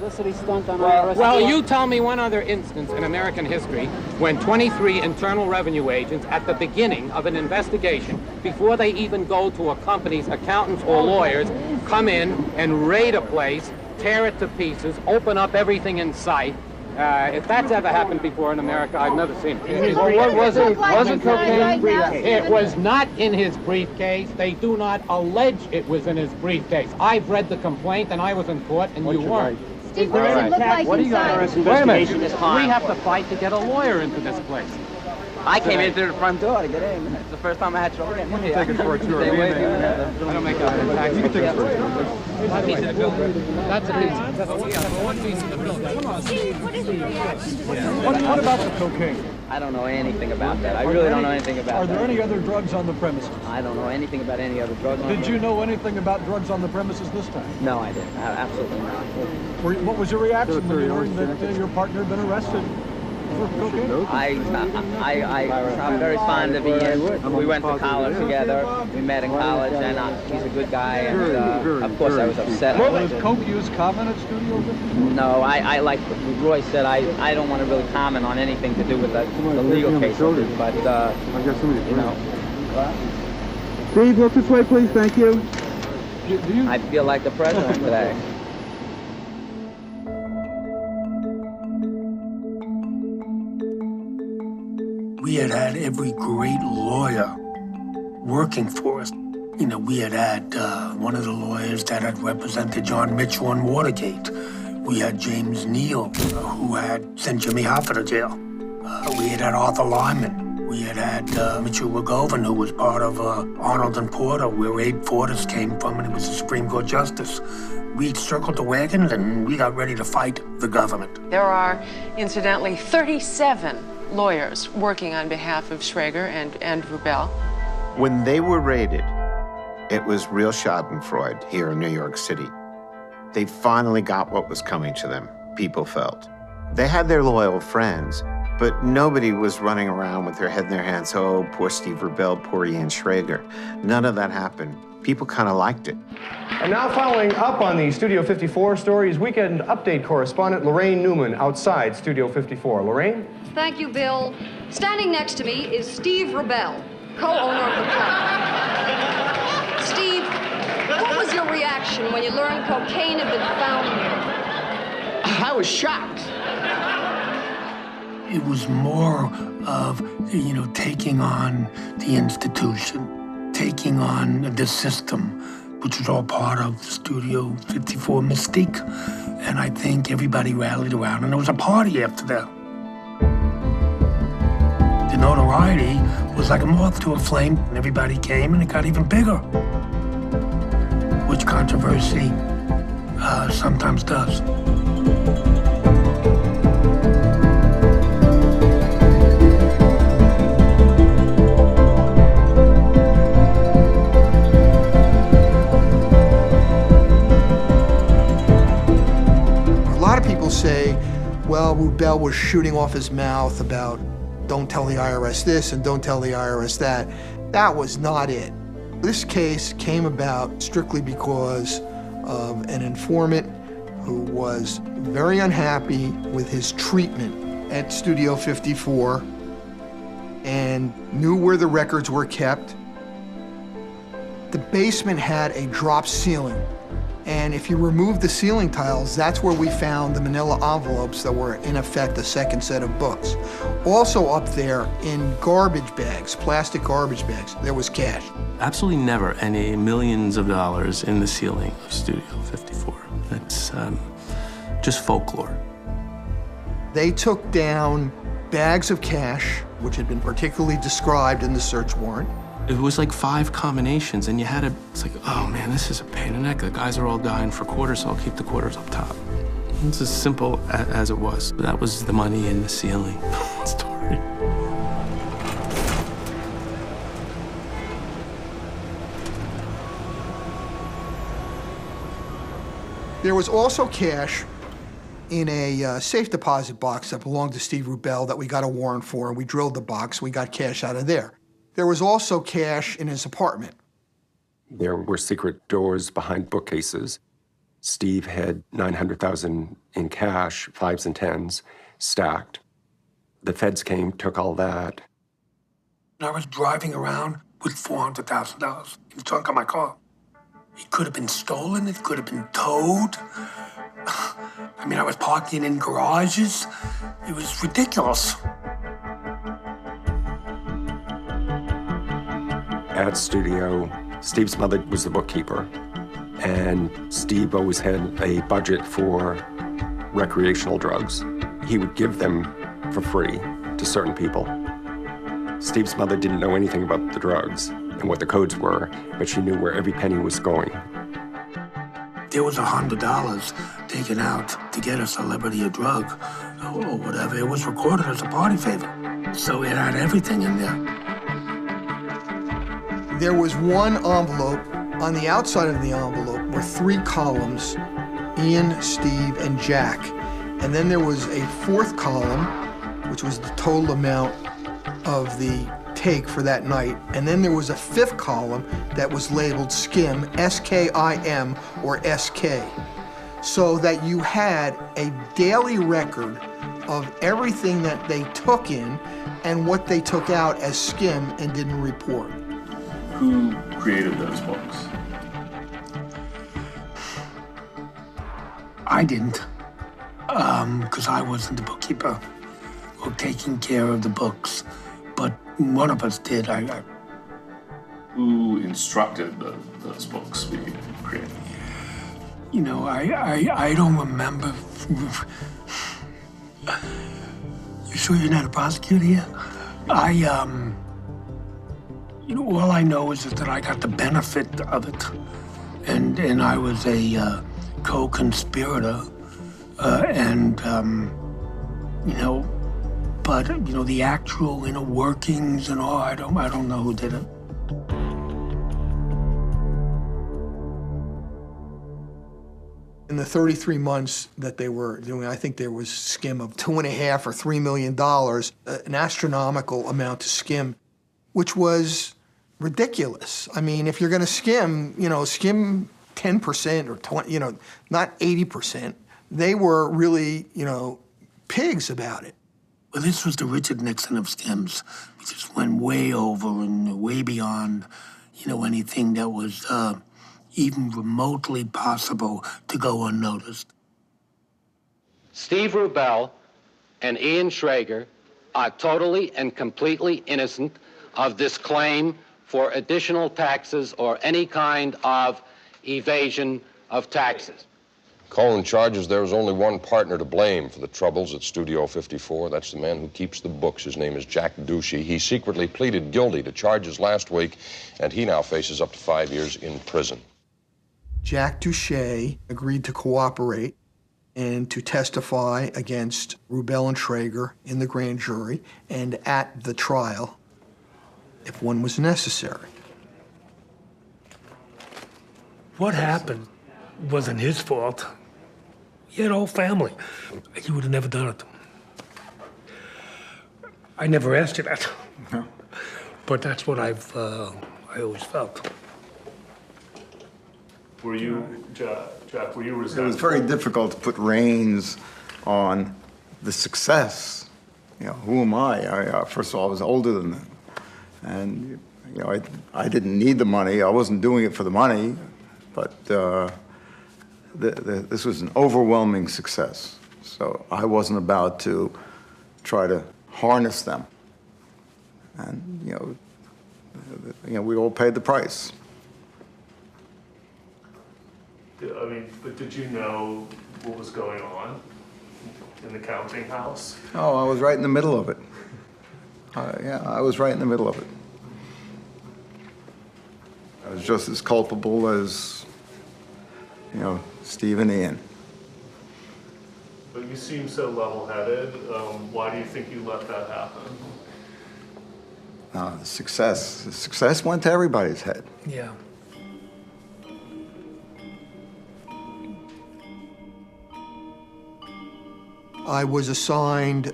Well, you tell me one other instance in American history when 23 Internal Revenue agents at the beginning of an investigation, before they even go to a company's accountants or lawyers, come in and raid a place, tear it to pieces, open up everything in sight. If that's ever happened before in America, I've never seen it. Well, what was it? Wasn't cocaine? It was not in his briefcase. They do not allege it was in his briefcase. I've read the complaint, and I was in court, and you weren't. Is there any catch? What do you got? Wait a minute. We have to fight to get a lawyer into this place. I came in through the front door to get in. It's the first time I had trouble getting in here. Take it for a tour. I don't make out the tax. You can take it for a tour. That's a piece of the building. That's a piece. That's one piece of the building. Steve, what is the reaction? What about the cocaine? I don't know anything about that. I really don't know anything about that. Are there any other drugs on the premises? I don't know anything about any other drugs. Did you know anything about drugs on the premises this time? No, I didn't. Absolutely not. What was your reaction when you learned that your partner had been arrested? I'm very fond of Ian. We went to college together. We met in college, and he's a good guy. And of course, I was upset. Was coke used common at Studio 54? No, I like Roy said. I don't want to really comment on anything to do with the legal case of it, but you know. Steve, look this way, please. Thank you. I feel like the president today. We had every great lawyer working for us. You know, we had one of the lawyers that had represented John Mitchell in Watergate. We had James Neal, who had sent Jimmy Hoffa to jail. We had Arthur Lyman. We had Mitchell McGovern, who was part of Arnold and Porter, where Abe Fortas came from, and he was the Supreme Court Justice. We circled the wagons, and we got ready to fight the government. There are, incidentally, 37 lawyers working on behalf of Schrager and Rubel. When they were raided, it was real schadenfreude here in New York City. They finally got what was coming to them, people felt. They had their loyal friends, but nobody was running around with their head in their hands, oh, poor Steve Rubel, poor Ian Schrager. None of that happened. People kind of liked it. And now following up on the Studio 54 story is Weekend Update correspondent Lorraine Newman outside Studio 54. Lorraine? Thank you, Bill. Standing next to me is Steve Rubel, co-owner of the company. Steve, what was your reaction when you learned cocaine had been found here? I was shocked. It was more of, you know, taking on the institution, taking on the system, which was all part of Studio 54 mystique. And I think everybody rallied around, and there was a party after that. The notoriety was like a moth to a flame, and everybody came, and it got even bigger. Which controversy sometimes does. A lot of people say, well, Rubel was shooting off his mouth about don't tell the IRS this and don't tell the IRS that. That was not it. This case came about strictly because of an informant who was very unhappy with his treatment at Studio 54 and knew where the records were kept. The basement had a drop ceiling, and if you remove the ceiling tiles, that's where we found the manila envelopes that were in effect a second set of books. Also up there in garbage bags, plastic garbage bags, there was cash. Absolutely never any millions of dollars in the ceiling of Studio 54. That's just folklore. They took down bags of cash, which had been particularly described in the search warrant. It was like 5 combinations, and you had to, it's like, oh man, this is a pain in the neck. The guys are all dying for quarters, so I'll keep the quarters up top. It's as simple as it was. That was the money in the ceiling story. There was also cash in a safe deposit box that belonged to Steve Rubel that we got a warrant for, and we drilled the box. We got cash out of there. There was also cash in his apartment. There were secret doors behind bookcases. Steve had $900,000 in cash, 5s and 10s, stacked. The feds came, took all that. I was driving around with $400,000 in the trunk of my car. It could have been stolen, it could have been towed. I mean, I was parking in garages. It was ridiculous. At Studio, Steve's mother was the bookkeeper, and Steve always had a budget for recreational drugs. He would give them for free to certain people. Steve's mother didn't know anything about the drugs and what the codes were, but she knew where every penny was going. There was $100 taken out to get a celebrity a drug or whatever. It was recorded as a party favor, so it had everything in there. There was one envelope. On the outside of the envelope were 3 columns, Ian, Steve, and Jack. And then there was a 4th column, which was the total amount of the take for that night. And then there was a 5th column that was labeled SKIM, S-K-I-M, or S-K. So that you had a daily record of everything that they took in and what they took out as SKIM and didn't report. Who created those books? I didn't, because I wasn't the bookkeeper or taking care of the books, but one of us did. Who instructed those books being created? You know, I don't remember. You sure you're not a prosecutor yet? You know, all I know is that I got the benefit of it, and I was a co-conspirator, you know, but you know the actual inner workings and all, I don't know who did it. In the 33 months that they were doing, I think there was SKIM of $2.5 or $3 million, an astronomical amount to SKIM, which was ridiculous. I mean, if you're going to skim, you know, skim 10% or 20, you know, not 80%. They were really, you know, pigs about it. Well, this was the Richard Nixon of skims. We just went way over and way beyond, you know, anything that was even remotely possible to go unnoticed. Steve Rubel and Ian Schrager are totally and completely innocent of this claim for additional taxes or any kind of evasion of taxes. Cohen charges there was only one partner to blame for the troubles at Studio 54. That's the man who keeps the books. His name is Jack Ducey. He secretly pleaded guilty to charges last week, and he now faces up to 5 years in prison. Jack Duché agreed to cooperate and to testify against Rubel and Schrager in the grand jury and at the trial if one was necessary. What happened wasn't his fault. He had a whole family. He would have never done it. I never asked you that. No. But that's what I always felt. Were you, Jack, were you It resentful? was very difficult to put reins on the success. You know, who am I? First of all, I was older than them. And, you know, I didn't need the money. I wasn't doing it for the money. But this was an overwhelming success. So I wasn't about to try to harness them. And, you know, we all paid the price. I mean, but did you know what was going on in the counting house? Oh, I was right in the middle of it. Yeah, I was right in the middle of it. I was just as culpable as, you know, Steve and Ian. But you seem so level-headed. Why do you think you let that happen? The success went to everybody's head. Yeah. I was assigned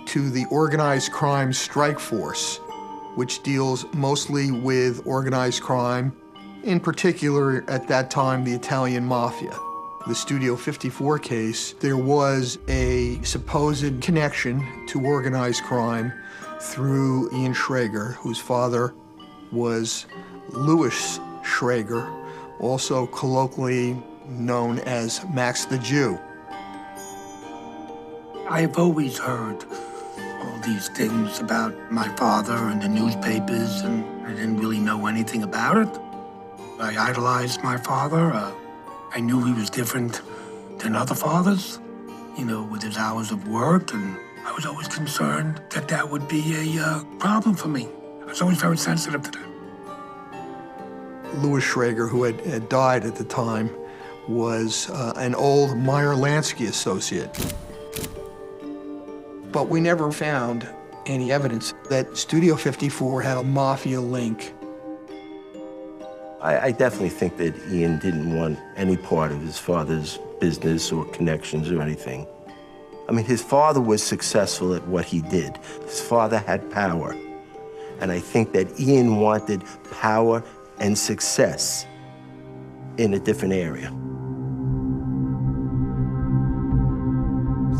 to the Organized Crime Strike Force, which deals mostly with organized crime, in particular, at that time, the Italian Mafia. The Studio 54 case, there was a supposed connection to organized crime through Ian Schrager, whose father was Louis Schrager, also colloquially known as Max the Jew. I've always heard all these things about my father in the newspapers, and I didn't really know anything about it. I idolized my father. I knew he was different than other fathers, you know, with his hours of work, and I was always concerned that that would be a problem for me. I was always very sensitive to that. Louis Schrager, who had died at the time, was an old Meyer Lansky associate. But we never found any evidence that Studio 54 had a mafia link. I definitely think that Ian didn't want any part of his father's business or connections or anything. I mean, his father was successful at what he did. His father had power. And I think that Ian wanted power and success in a different area.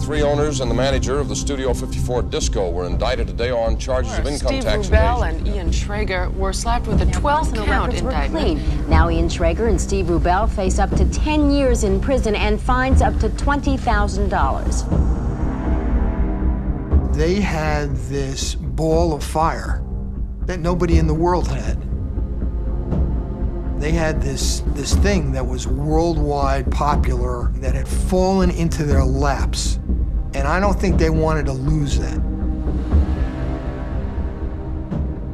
Three owners and the manager of the Studio 54 disco were indicted today on charges of income Steve tax Rubel evasion. and Ian Schrager were slapped with a 12-count indictment. Now Ian Schrager and Steve Rubel face up to 10 years in prison and fines up to $20,000. They had this ball of fire that nobody in the world had. They had this thing that was worldwide popular that had fallen into their laps. And I don't think they wanted to lose that.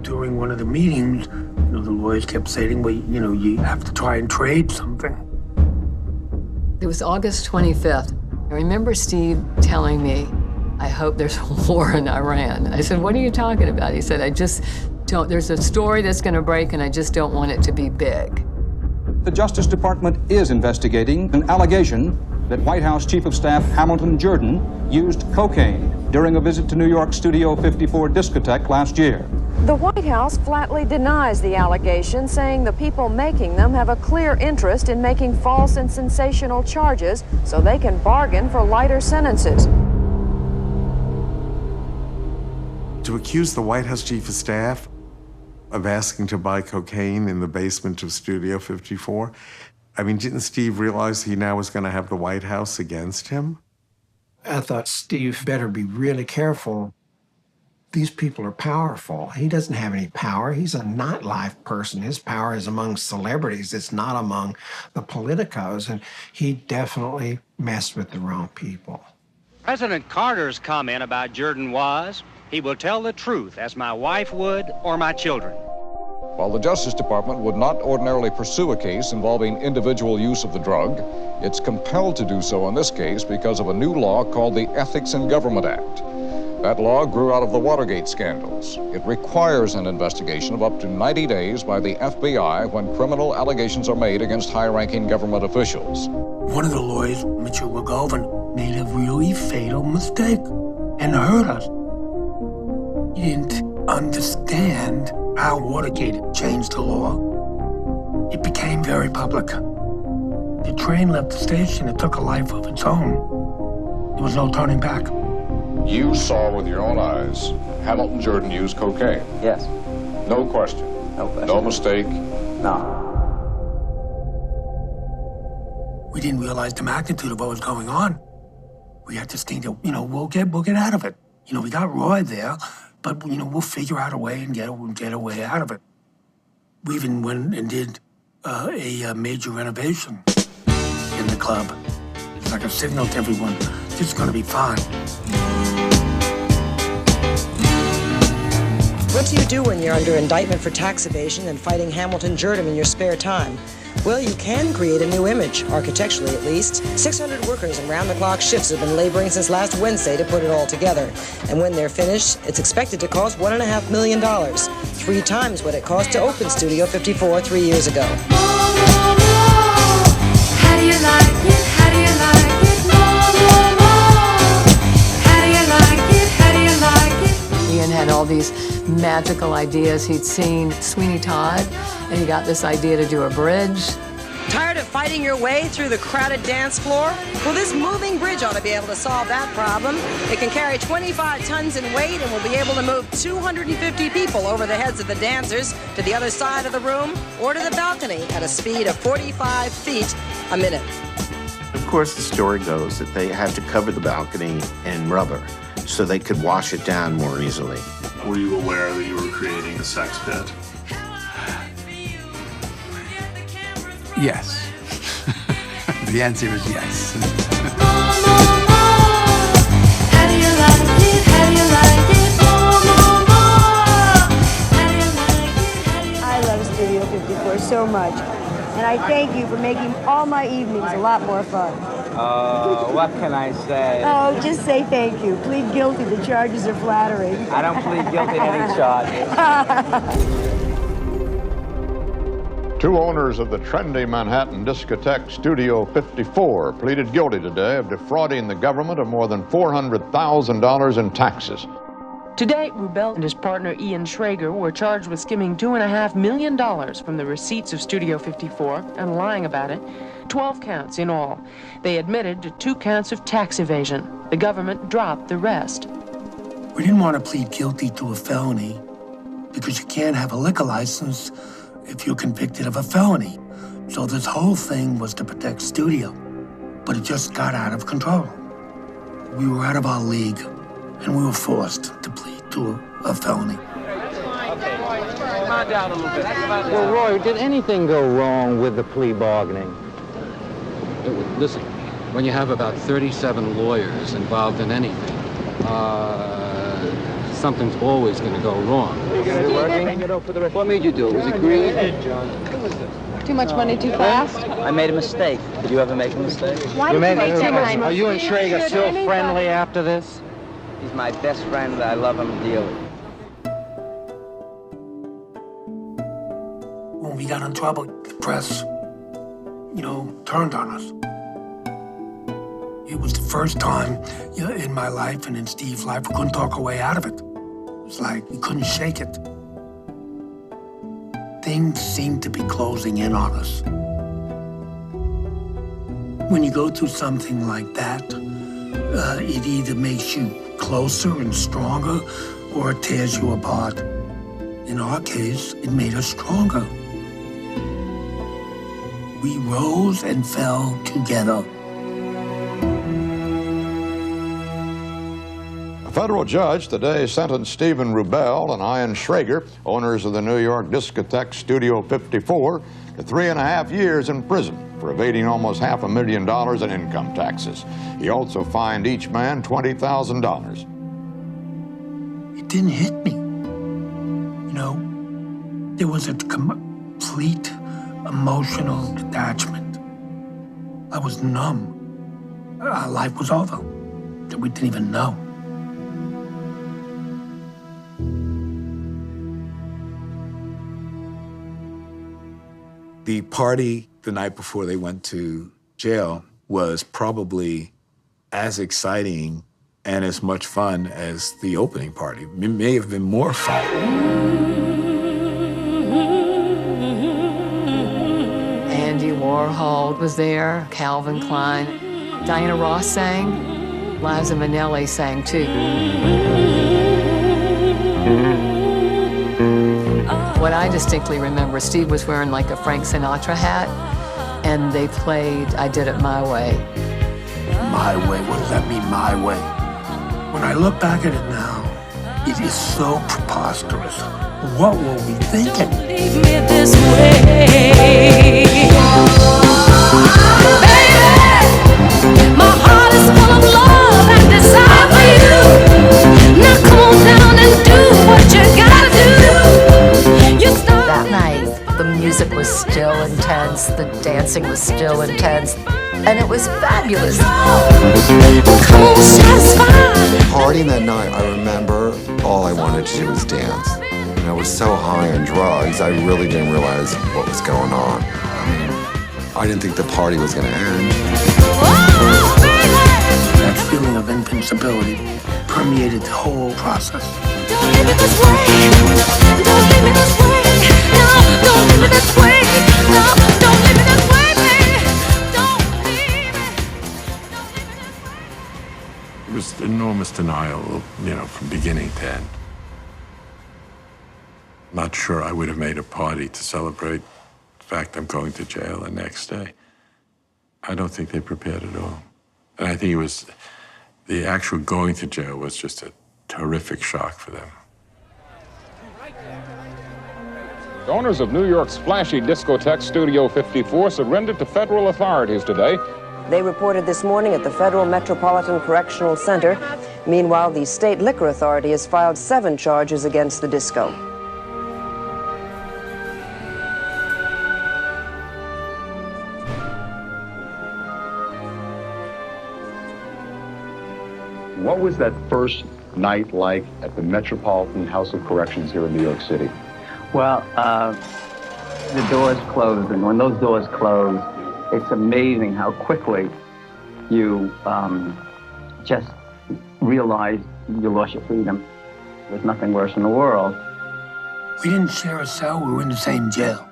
During one of the meetings, you know, the lawyers kept saying, well, you know, you have to try and trade something. It was August 25th. I remember Steve telling me, I hope there's a war in Iran. I said, what are you talking about? He said, I just don't, there's a story that's going to break and I just don't want it to be big. The Justice Department is investigating an allegation that White House Chief of Staff Hamilton Jordan used cocaine during a visit to New York Studio 54 discotheque last year. The White House flatly denies the allegation, saying the people making them have a clear interest in making false and sensational charges so they can bargain for lighter sentences. To accuse the White House Chief of Staff of asking to buy cocaine in the basement of Studio 54, I mean, didn't Steve realize he now was going to have the White House against him? I thought Steve better be really careful. These people are powerful. He doesn't have any power. He's a nightlife person. His power is among celebrities. It's not among the politicos, and he definitely messed with the wrong people. President Carter's comment about Jordan was, he will tell the truth as my wife would or my children. While the Justice Department would not ordinarily pursue a case involving individual use of the drug, it's compelled to do so in this case because of a new law called the Ethics in Government Act. That law grew out of the Watergate scandals. It requires an investigation of up to 90 days by the FBI when criminal allegations are made against high-ranking government officials. One of the lawyers, Mitchell McGovern, made a really fatal mistake and hurt us. He didn't understand how Watergate changed the law. It became very public. The train left the station, it took a life of its own. There was no turning back. You saw with your own eyes Hamilton Jordan use cocaine. Yes. No question. No question. No mistake. No. We didn't realize the magnitude of what was going on. We had this thing that, we'll get out of it. We got Roy there, but, we'll figure out a way and get a way out of it. We even went and did a major renovation in the club. It's like a signal to everyone, this is gonna be fine. What do you do when you're under indictment for tax evasion and fighting Hamilton Jordan in your spare time? Well, you can create a new image, architecturally at least. 600 workers in round-the-clock shifts have been laboring since last Wednesday to put it all together. And when they're finished, it's expected to cost $1.5 million, 3 times what it cost to open Studio 54 3 years ago. How do you like it? How do you like it? More. How do you like it? How do you like it? Ian had all these magical ideas. He'd seen Sweeney Todd, and he got this idea to do a bridge. Tired of fighting your way through the crowded dance floor? Well, this moving bridge ought to be able to solve that problem. It can carry 25 tons in weight and will be able to move 250 people over the heads of the dancers to the other side of the room or to the balcony at a speed of 45 feet a minute. Of course, the story goes that they had to cover the balcony in rubber so they could wash it down more easily. Were you aware that you were creating a sex pit? Yes. The answer is yes. How do you like it? How do you like it? More. How do you like it? I love Studio 54 so much. And I thank you for making all my evenings a lot more fun. What can I say? Oh, just say thank you. Plead guilty. The charges are flattering. I don't plead guilty to any charges. 2 owners of the trendy Manhattan discotheque Studio 54 pleaded guilty today of defrauding the government of more than $400,000 in taxes. Today, Rubel and his partner Ian Schrager were charged with skimming $2.5 million from the receipts of Studio 54 and lying about it. 12 counts in all. They admitted to 2 counts of tax evasion. The government dropped the rest. We didn't want to plead guilty to a felony because you can't have a liquor license if you're convicted of a felony. So this whole thing was to protect Studio, but it just got out of control. We were out of our league, and we were forced to plead to a felony. Come on down a little bit. Well, Roy, did anything go wrong with the plea bargaining? Listen, when you have about 37 lawyers involved in anything, something's always going to go wrong. Is it working? What made you do it? Was it greed? Too much money too fast? I made a mistake. Did you ever make a mistake? Why did you wait so much? Are you and Schrager still friendly after this? He's my best friend. I love him dearly. When we got in trouble, the press, turned on us. It was the first time in my life and in Steve's life we couldn't talk our way out of it. It was like we couldn't shake it. Things seemed to be closing in on us. When you go through something like that, it either makes you closer and stronger or it tears you apart. In our case, it made us stronger. We rose and fell together. A federal judge today sentenced Stephen Rubel and Ian Schrager, owners of the New York discotheque Studio 54, to 3.5 years in prison for evading almost $500,000 in income taxes. He also fined each man $20,000. It didn't hit me. There was a complete emotional detachment. I was numb. Our life was over. That we didn't even know. The party the night before they went to jail was probably as exciting and as much fun as the opening party. It may have been more fun. Andy Warhol was there, Calvin Klein. Diana Ross sang. Liza Minnelli sang too. What I distinctly remember, Steve was wearing like a Frank Sinatra hat, and they played I Did It My Way. My way, what does that mean, my way? When I look back at it now, it is so preposterous. What were we thinking? Leave me this way. Baby, my heart is full of love and desire for you. Now come on down and do what you gotta do. That night, the music was still intense, the dancing was still intense, and it was fabulous. Come on, satisfied. Partying that night, I remember all I wanted to do was dance. And I was so high on drugs, I really didn't realize what was going on. I mean, I didn't think the party was gonna end. That feeling of invincibility permeated the whole process. Don't leave me this way. Don't leave me this way. No, don't leave me this way. No, don't leave me this way, baby. Don't leave me. It was enormous denial, from beginning to end. Not sure I would have made a party to celebrate the fact I'm going to jail the next day. I don't think they prepared at all. And I think the actual going to jail was just a terrific shock for them. The owners of New York's flashy discotheque Studio 54 surrendered to federal authorities today. They reported this morning at the Federal Metropolitan Correctional Center. Meanwhile, the state liquor authority has filed 7 charges against the disco. What was that first night like at the Metropolitan House of Corrections here in New York City? Well, the doors closed, and when those doors close, it's amazing how quickly you just realize you lost your freedom. There's nothing worse in the world. We didn't share a cell, we were in the same jail.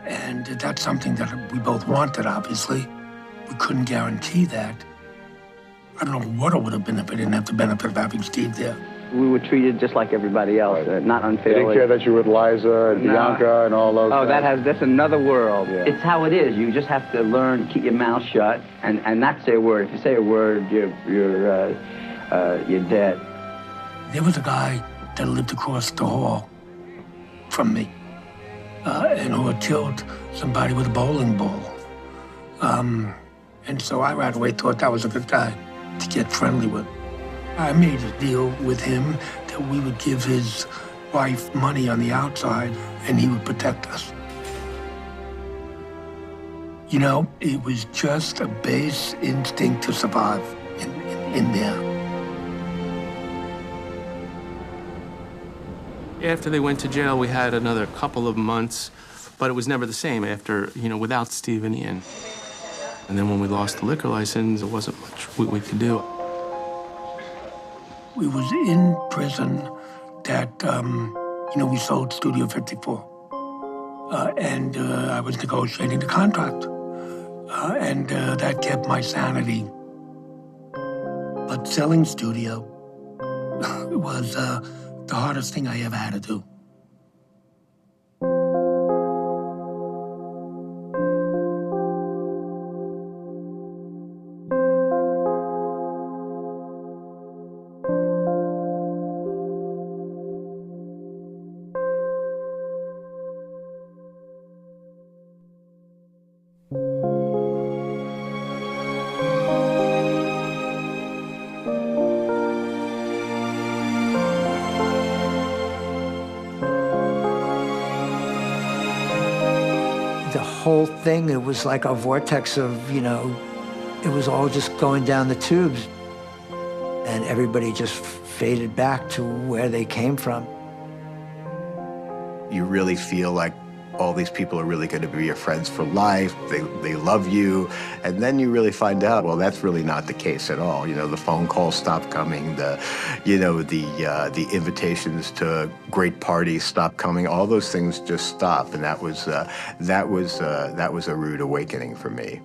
And that's something that we both wanted, obviously. We couldn't guarantee that. I don't know what it would have been if I didn't have the benefit of having Steve there. We were treated just like everybody else, not unfairly. You didn't care that you were with Liza and Bianca and all those guys? That's another world. Yeah. It's how it is. You just have to learn to keep your mouth shut and not say a word. If you say a word, you're dead. There was a guy that lived across the hall from me, and who had killed somebody with a bowling ball. And so I right away thought that was a good guy to get friendly with. I made a deal with him that we would give his wife money on the outside and he would protect us. You know, it was just a base instinct to survive in there. After they went to jail, we had another couple of months, but it was never the same after, without Steve and Ian. And then when we lost the liquor license, there wasn't much we could do. We was in prison that, we sold Studio 54. And I was negotiating the contract. And that kept my sanity. But selling Studio was the hardest thing I ever had to do. The whole thing, it was like a vortex of, it was all just going down the tubes. And everybody just faded back to where they came from. You really feel like all these people are really going to be your friends for life. They love you. And then you really find out, well, that's really not the case at all. The phone calls stopped coming. The invitations to great parties stopped coming. All those things just stopped. And that was a rude awakening for me.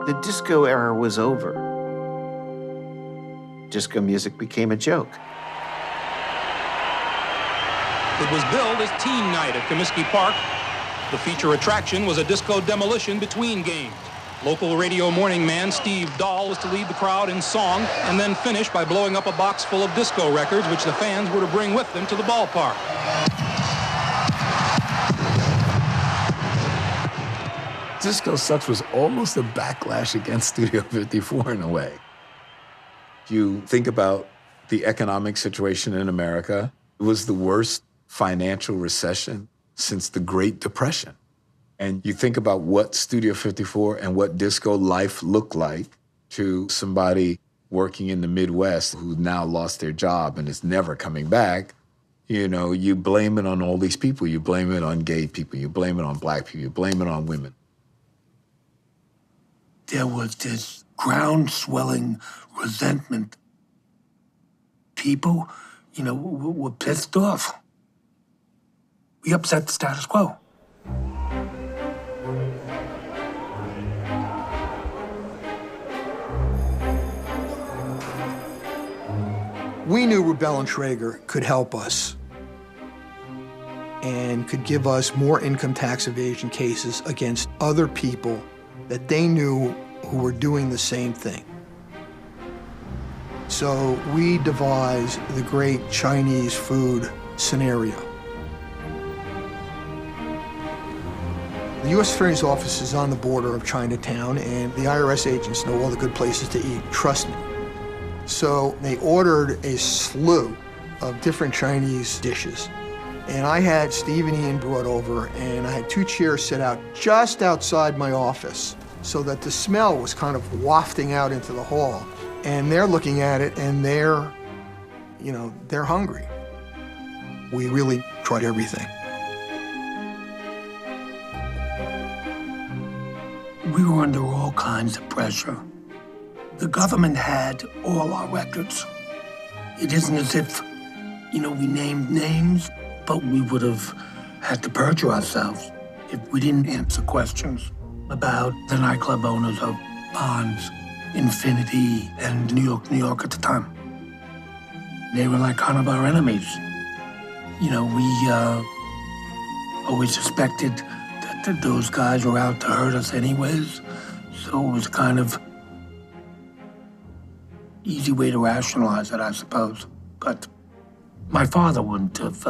The disco era was over. Disco music became a joke. It was billed as Teen Night at Comiskey Park. The feature attraction was a disco demolition between games. Local radio morning man Steve Dahl was to lead the crowd in song and then finish by blowing up a box full of disco records, which the fans were to bring with them to the ballpark. Disco Sucks was almost a backlash against Studio 54 in a way. If you think about the economic situation in America, it was the worst financial recession since the Great Depression. And you think about what Studio 54 and what disco life looked like to somebody working in the Midwest who now lost their job and is never coming back. You blame it on all these people. You blame it on gay people. You blame it on black people. You blame it on women. There was this ground-swelling resentment. People, were pissed off. We upset the status quo. We knew Rubel and Traeger could help us and could give us more income tax evasion cases against other people that they knew who were doing the same thing. So we devised the great Chinese food scenario. The U.S. Attorney's Office is on the border of Chinatown, and the IRS agents know all the good places to eat, trust me. So they ordered a slew of different Chinese dishes. And I had Steve and Ian brought over, and I had 2 chairs set out just outside my office so that the smell was kind of wafting out into the hall. And they're looking at it, and they're hungry. We really tried everything. We were under all kinds of pressure. The government had all our records. It isn't as if, we named names, but we would have had to perjure ourselves if we didn't answer questions about the nightclub owners of Bonds, Infinity, and New York at the time. They were like kind of our enemies. We always suspected that those guys were out to hurt us anyways, so it was kind of easy way to rationalize it, I suppose. But my father wouldn't have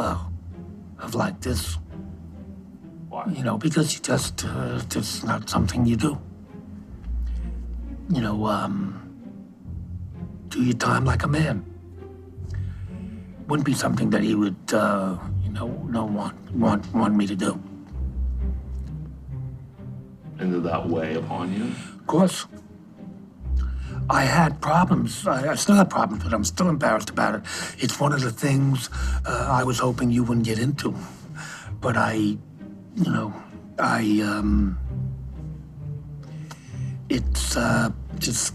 liked this. Why? Because you just not something you do. Do your time like a man. Wouldn't be something that he would, want me to do. And did that weigh upon you? Of course. I had problems. I still have problems, but I'm still embarrassed about it. It's one of the things I was hoping you wouldn't get into. But it's just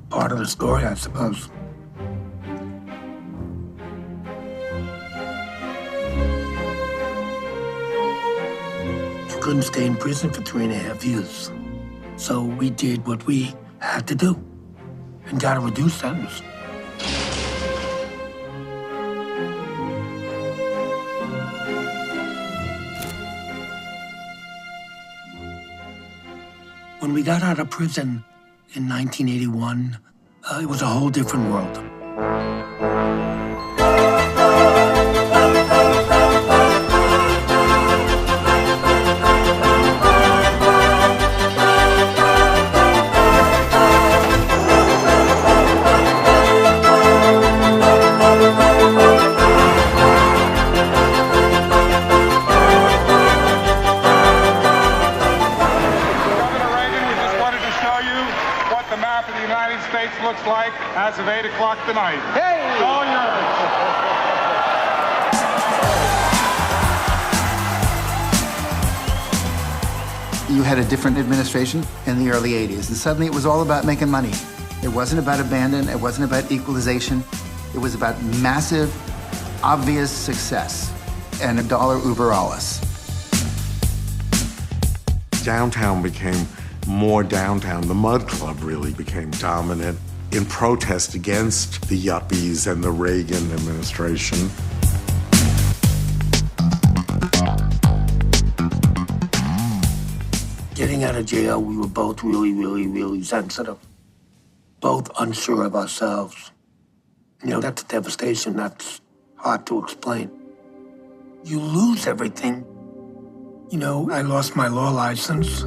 part of the story, I suppose. You couldn't stay in prison for 3.5 years. So we did what we had to do and got a reduced sentence. When we got out of prison in 1981, it was a whole different world. at 8 o'clock tonight. Hey! It's all yours. You had a different administration in the early 80s, and suddenly it was all about making money. It wasn't about abandon, it wasn't about equalization. It was about massive, obvious success and a dollar uber alles. Downtown became more downtown. The Mud Club really became dominant in protest against the yuppies and the Reagan administration. Getting out of jail, we were both really sensitive. Both unsure of ourselves. You know, that's a devastation that's hard to explain. You lose everything. You know, I lost my law license.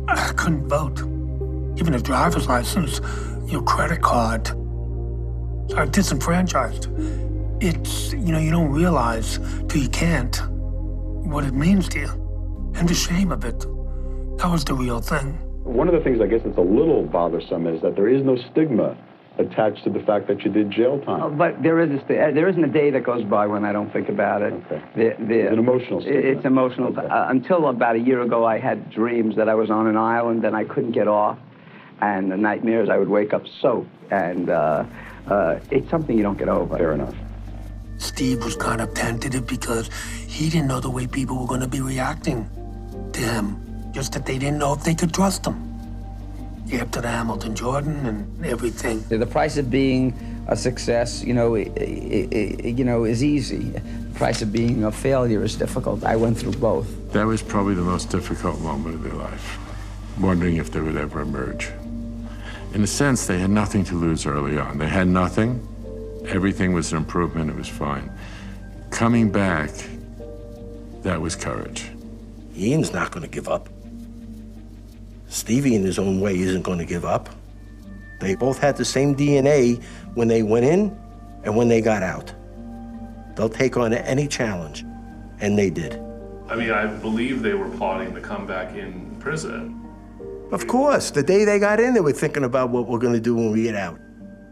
I couldn't vote. Even a driver's license, your credit card. I was disenfranchised. It's, you know, you don't realize till you can't what it means to you. And the shame of it. That was the real thing. One of the things I guess that's a little bothersome is that there is no stigma attached to the fact that you did jail time. Oh, but there isn't a day that goes by when I don't think about it. Okay. It's an emotional stigma. It's emotional. Okay. Until about a year ago, I had dreams that I was on an island and I couldn't get off. And the nightmares, I would wake up soaked. And it's something you don't get over. Fair enough. Steve was kind of tentative because he didn't know the way people were going to be reacting to him. Just that they didn't know if they could trust him. After the Hamilton Jordan and everything. The price of being a success, you know, is easy. The price of being a failure is difficult. I went through both. That was probably the most difficult moment of their life, wondering if they would ever emerge. In a sense, they had nothing to lose early on. They had nothing. Everything was an improvement. It was fine. Coming back, that was courage. Ian's not going to give up. Stevie, in his own way, isn't going to give up. They both had the same DNA when they went in and when they got out. They'll take on any challenge, and they did. I mean, I believe they were plotting to come back in prison. Of course. The day they got in, they were thinking about what we're going to do when we get out.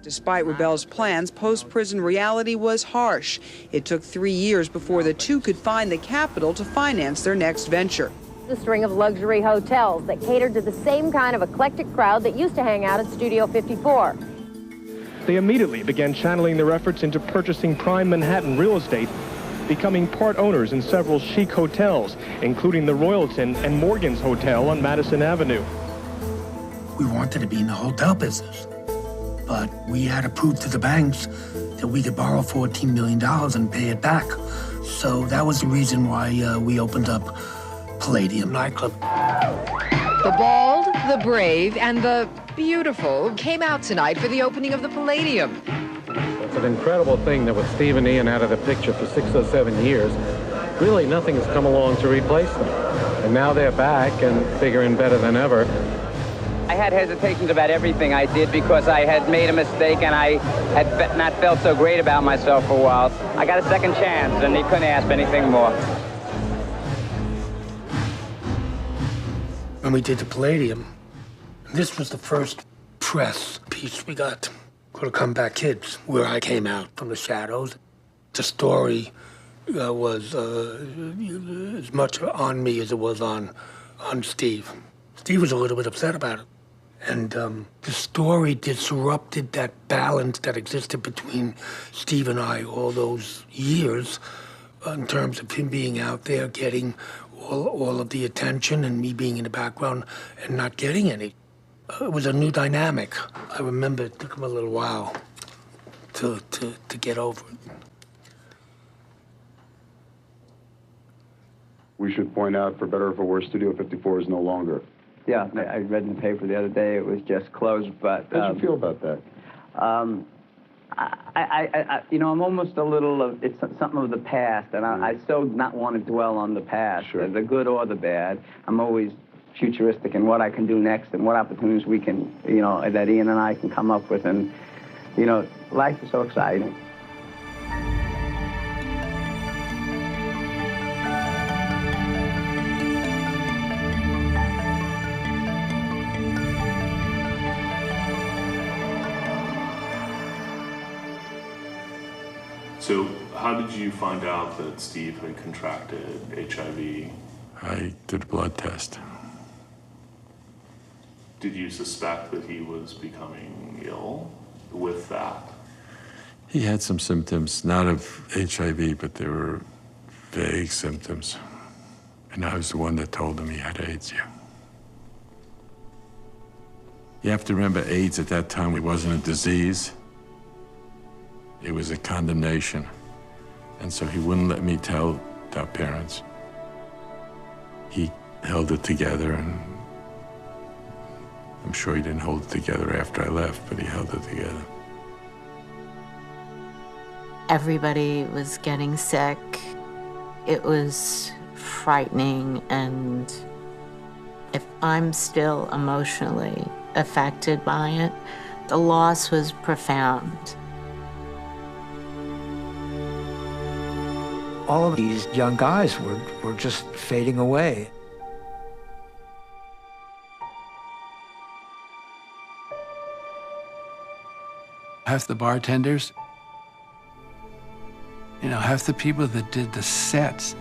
Despite Rubel's plans, post-prison reality was harsh. It took 3 years before the two could find the capital to finance their next venture. A string of luxury hotels that catered to the same kind of eclectic crowd that used to hang out at Studio 54. They immediately began channeling their efforts into purchasing prime Manhattan real estate, becoming part owners in several chic hotels, including the Royalton and Morgan's Hotel on Madison Avenue. We wanted to be in the hotel business, but we had to prove to the banks that we could borrow $14 million and pay it back. So that was the reason why we opened up Palladium nightclub. The bald, the brave, and the beautiful came out tonight for the opening of the Palladium. It's an incredible thing that with Steve and Ian out of the picture for 6 or 7 years, really nothing has come along to replace them. And now they're back and bigger and better than ever. I had hesitations about everything I did because I had made a mistake and I had not felt so great about myself for a while. I got a second chance and they couldn't ask for anything more. When we did the Palladium, this was the first press piece we got called Come Back Kids, where I came out from the shadows. The story was as much on me as it was on Steve. Steve was a little bit upset about it. And the story disrupted that balance that existed between Steve and I all those years in terms of him being out there getting all of the attention and me being in the background and not getting any. It was a new dynamic. I remember it took him a little while to get over it. We should point out, for better or for worse, Studio 54 is no longer. Yeah, I read in the paper the other day it was just closed, but... How did you feel about that? You know, I'm almost a little of, it's something of the past, and I so not want to dwell on the past, sure. The good or the bad. I'm always futuristic in what I can do next and what opportunities we can, you know, that Ian and I can come up with, and, you know, life is so exciting. So how did you find out that Steve had contracted HIV? I did a blood test. Did you suspect that he was becoming ill with that? He had some symptoms, not of HIV, but they were vague symptoms. And I was the one that told him he had AIDS, yeah. You have to remember, AIDS at that time, it wasn't a disease. It was a condemnation. And so he wouldn't let me tell our parents. He held it together, and I'm sure he didn't hold it together after I left, but he held it together. Everybody was getting sick. It was frightening, and if I'm still emotionally affected by it, the loss was profound. All of these young guys were just fading away. Half the bartenders, half the people that did the sets,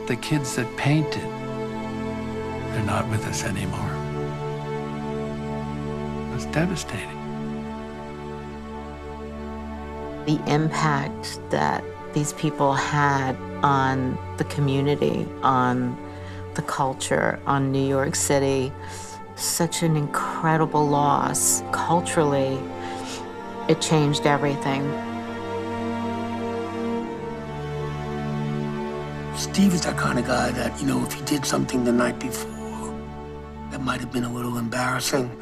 the kids that painted, they're not with us anymore. It was devastating. The impact that these people had on the community, on the culture, on New York City, such an incredible loss. Culturally, it changed everything. Steve is that kind of guy that, if he did something the night before that might have been a little embarrassing,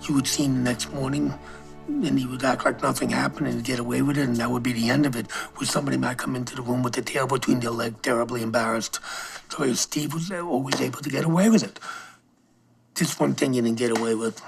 you would see him the next morning and he would act like nothing happened and get away with it, and that would be the end of it. Where somebody might come into the room with their tail between their legs, terribly embarrassed. So Steve was always able to get away with it. This one thing you didn't get away with.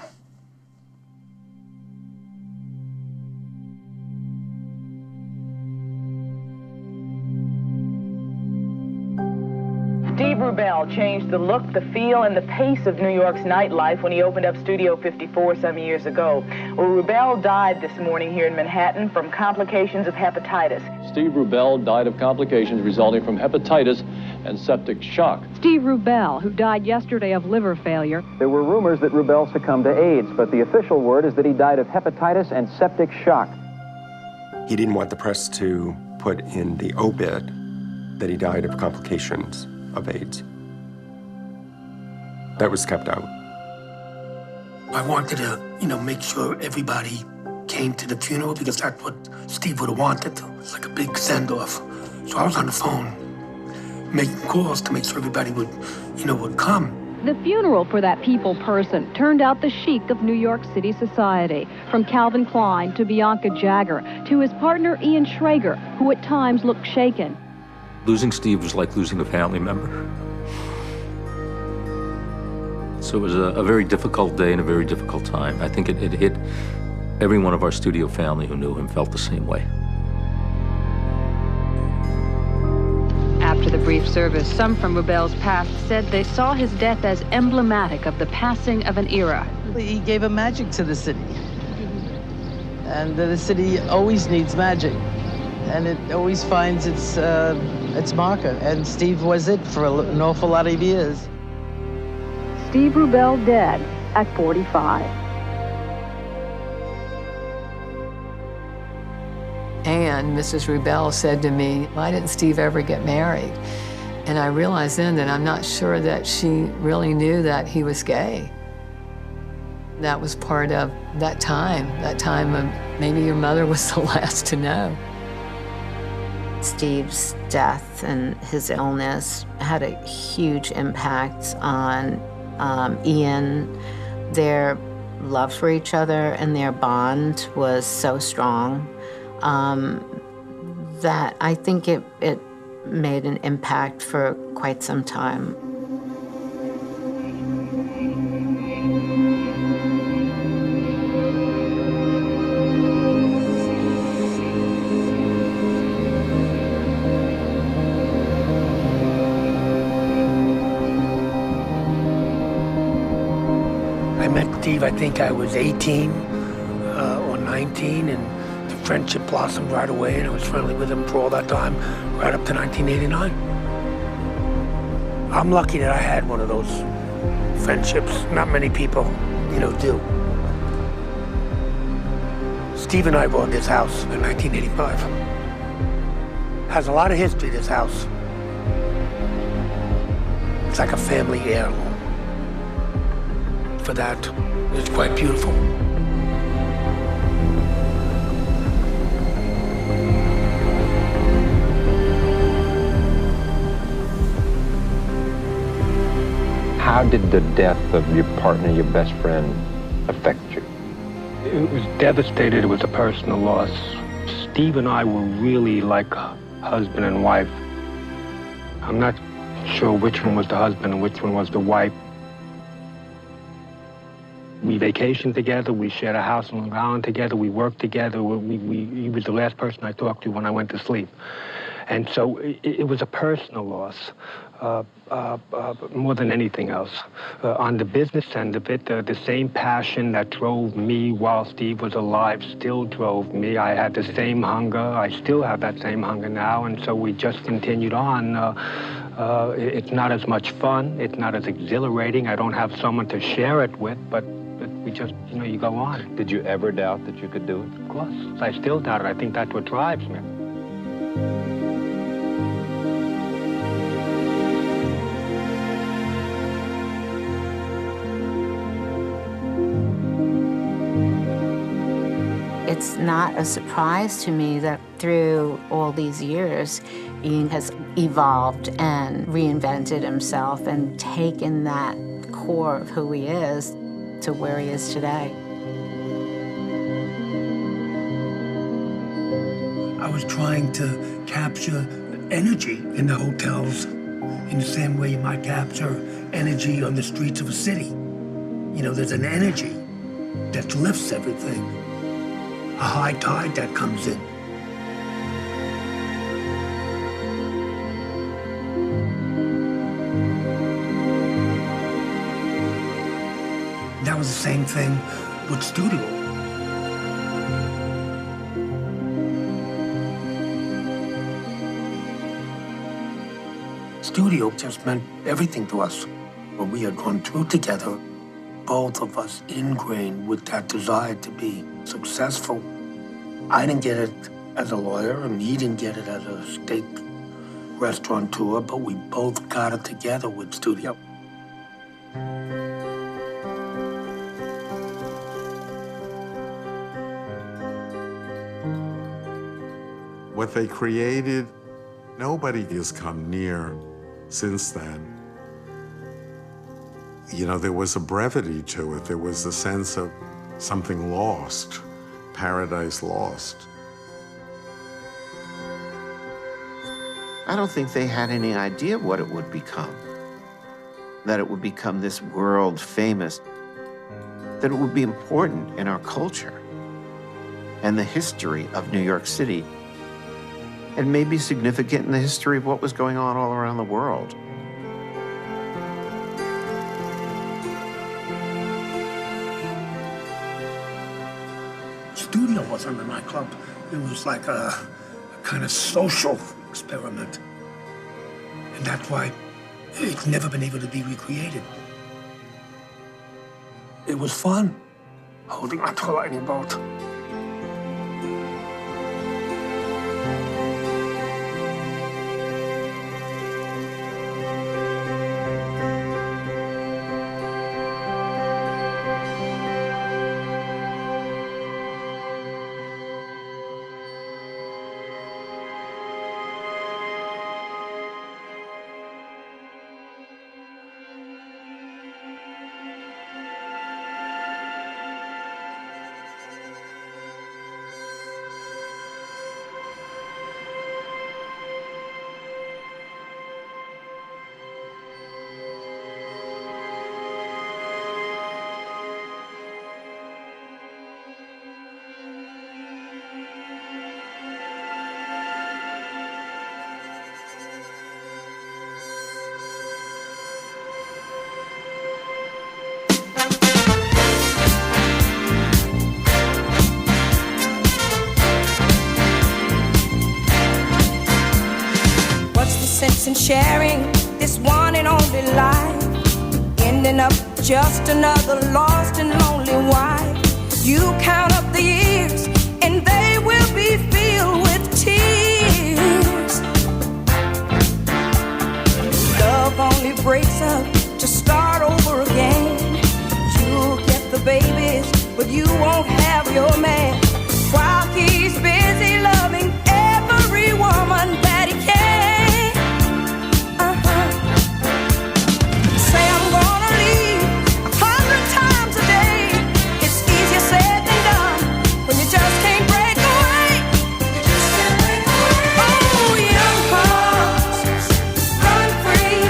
Steve Rubell changed the look, the feel, and the pace of New York's nightlife when he opened up Studio 54 some years ago. Well, Rubell died this morning here in Manhattan from complications of hepatitis. Steve Rubell died of complications resulting from hepatitis and septic shock. Steve Rubell, who died yesterday of liver failure. There were rumors that Rubell succumbed to AIDS, but the official word is that he died of hepatitis and septic shock. He didn't want the press to put in the obit that he died of complications of AIDS. That was kept out. I wanted to, make sure everybody came to the funeral because that's what Steve would have wanted. It was like a big send-off. So I was on the phone making calls to make sure everybody would come. The funeral for that people person turned out the chic of New York City society, from Calvin Klein to Bianca Jagger to his partner Ian Schrager, who at times looked shaken. Losing Steve was like losing a family member. So it was a very difficult day and a very difficult time. I think it hit every one of our studio family who knew him felt the same way. After the brief service, some from Rubell's past said they saw his death as emblematic of the passing of an era. He gave a magic to the city. And the city always needs magic. And it always finds its marker. And Steve was it for an awful lot of years. Steve Rubell dead at 45. And Mrs. Rubell said to me, "Why didn't Steve ever get married?" And I realized then that I'm not sure that she really knew that he was gay. That was part of that time of maybe your mother was the last to know. Steve's death and his illness had a huge impact on Ian. Their love for each other and their bond was so strong that I think it made an impact for quite some time. I met Steve, I think I was 18 or 19, and the friendship blossomed right away, and I was friendly with him for all that time, right up to 1989. I'm lucky that I had one of those friendships. Not many people, do. Steve and I bought this house in 1985. Has a lot of history, this house. It's like a family heirloom. For that, it's quite beautiful. How did the death of your partner, your best friend, affect you? It was devastated. It was a personal loss. Steve and I were really like husband and wife. I'm not sure which one was the husband and which one was the wife. We vacationed together, we shared a house on Long Island together, we worked together. He was the last person I talked to when I went to sleep. And so it was a personal loss, more than anything else. On the business end of it, the same passion that drove me while Steve was alive still drove me. I had the same hunger. I still have that same hunger now, and so we just continued on. It's not as much fun. It's not as exhilarating. I don't have someone to share it with, but we just, you go on. Did you ever doubt that you could do it? Of course. I still doubt it. I think that's what drives me. It's not a surprise to me that through all these years, Ian has evolved and reinvented himself and taken that core of who he is to where he is today. I was trying to capture energy in the hotels in the same way you might capture energy on the streets of a city. There's an energy that lifts everything. A high tide that comes in. That was the same thing with studio. Studio just meant everything to us. What we had gone through together, both of us ingrained with that desire to be successful. I didn't get it as a lawyer, and he didn't get it as a steak restaurateur, but we both got it together with studio. What they created, nobody has come near since then. There was a brevity to it. There was a sense of something lost, paradise lost. I don't think they had any idea what it would become. That it would become this world famous, that it would be important in our culture and the history of New York City, and maybe significant in the history of what was going on all around the world. Studio wasn't a nightclub. It was like a kind of social experiment. And that's why it's never been able to be recreated. It was fun, holding onto a lightning bolt. sense in sharing this one and only life, ending up just another lost and lonely wife. You count up the years and they will be filled with tears. Love only breaks up to start over again. You'll get the babies, but you won't have your man, while he's busy loving every woman that he can. Say I'm gonna leave 100 times a day. It's easier said than done when you just can't break away. Oh, young hearts, run free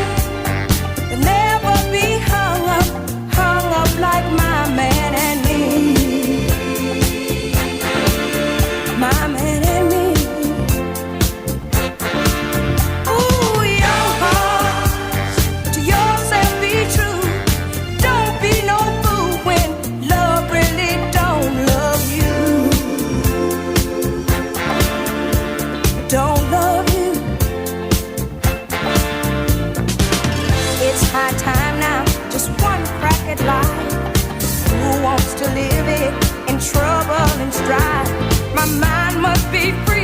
and never be hung up like my man and me. My man and me. Ooh, young hearts, to yourself be true. Don't be no fool when love really don't love you. Don't love you. It's high time now, just one crack at life. Who wants to live it in trouble and strife? My mind must be free.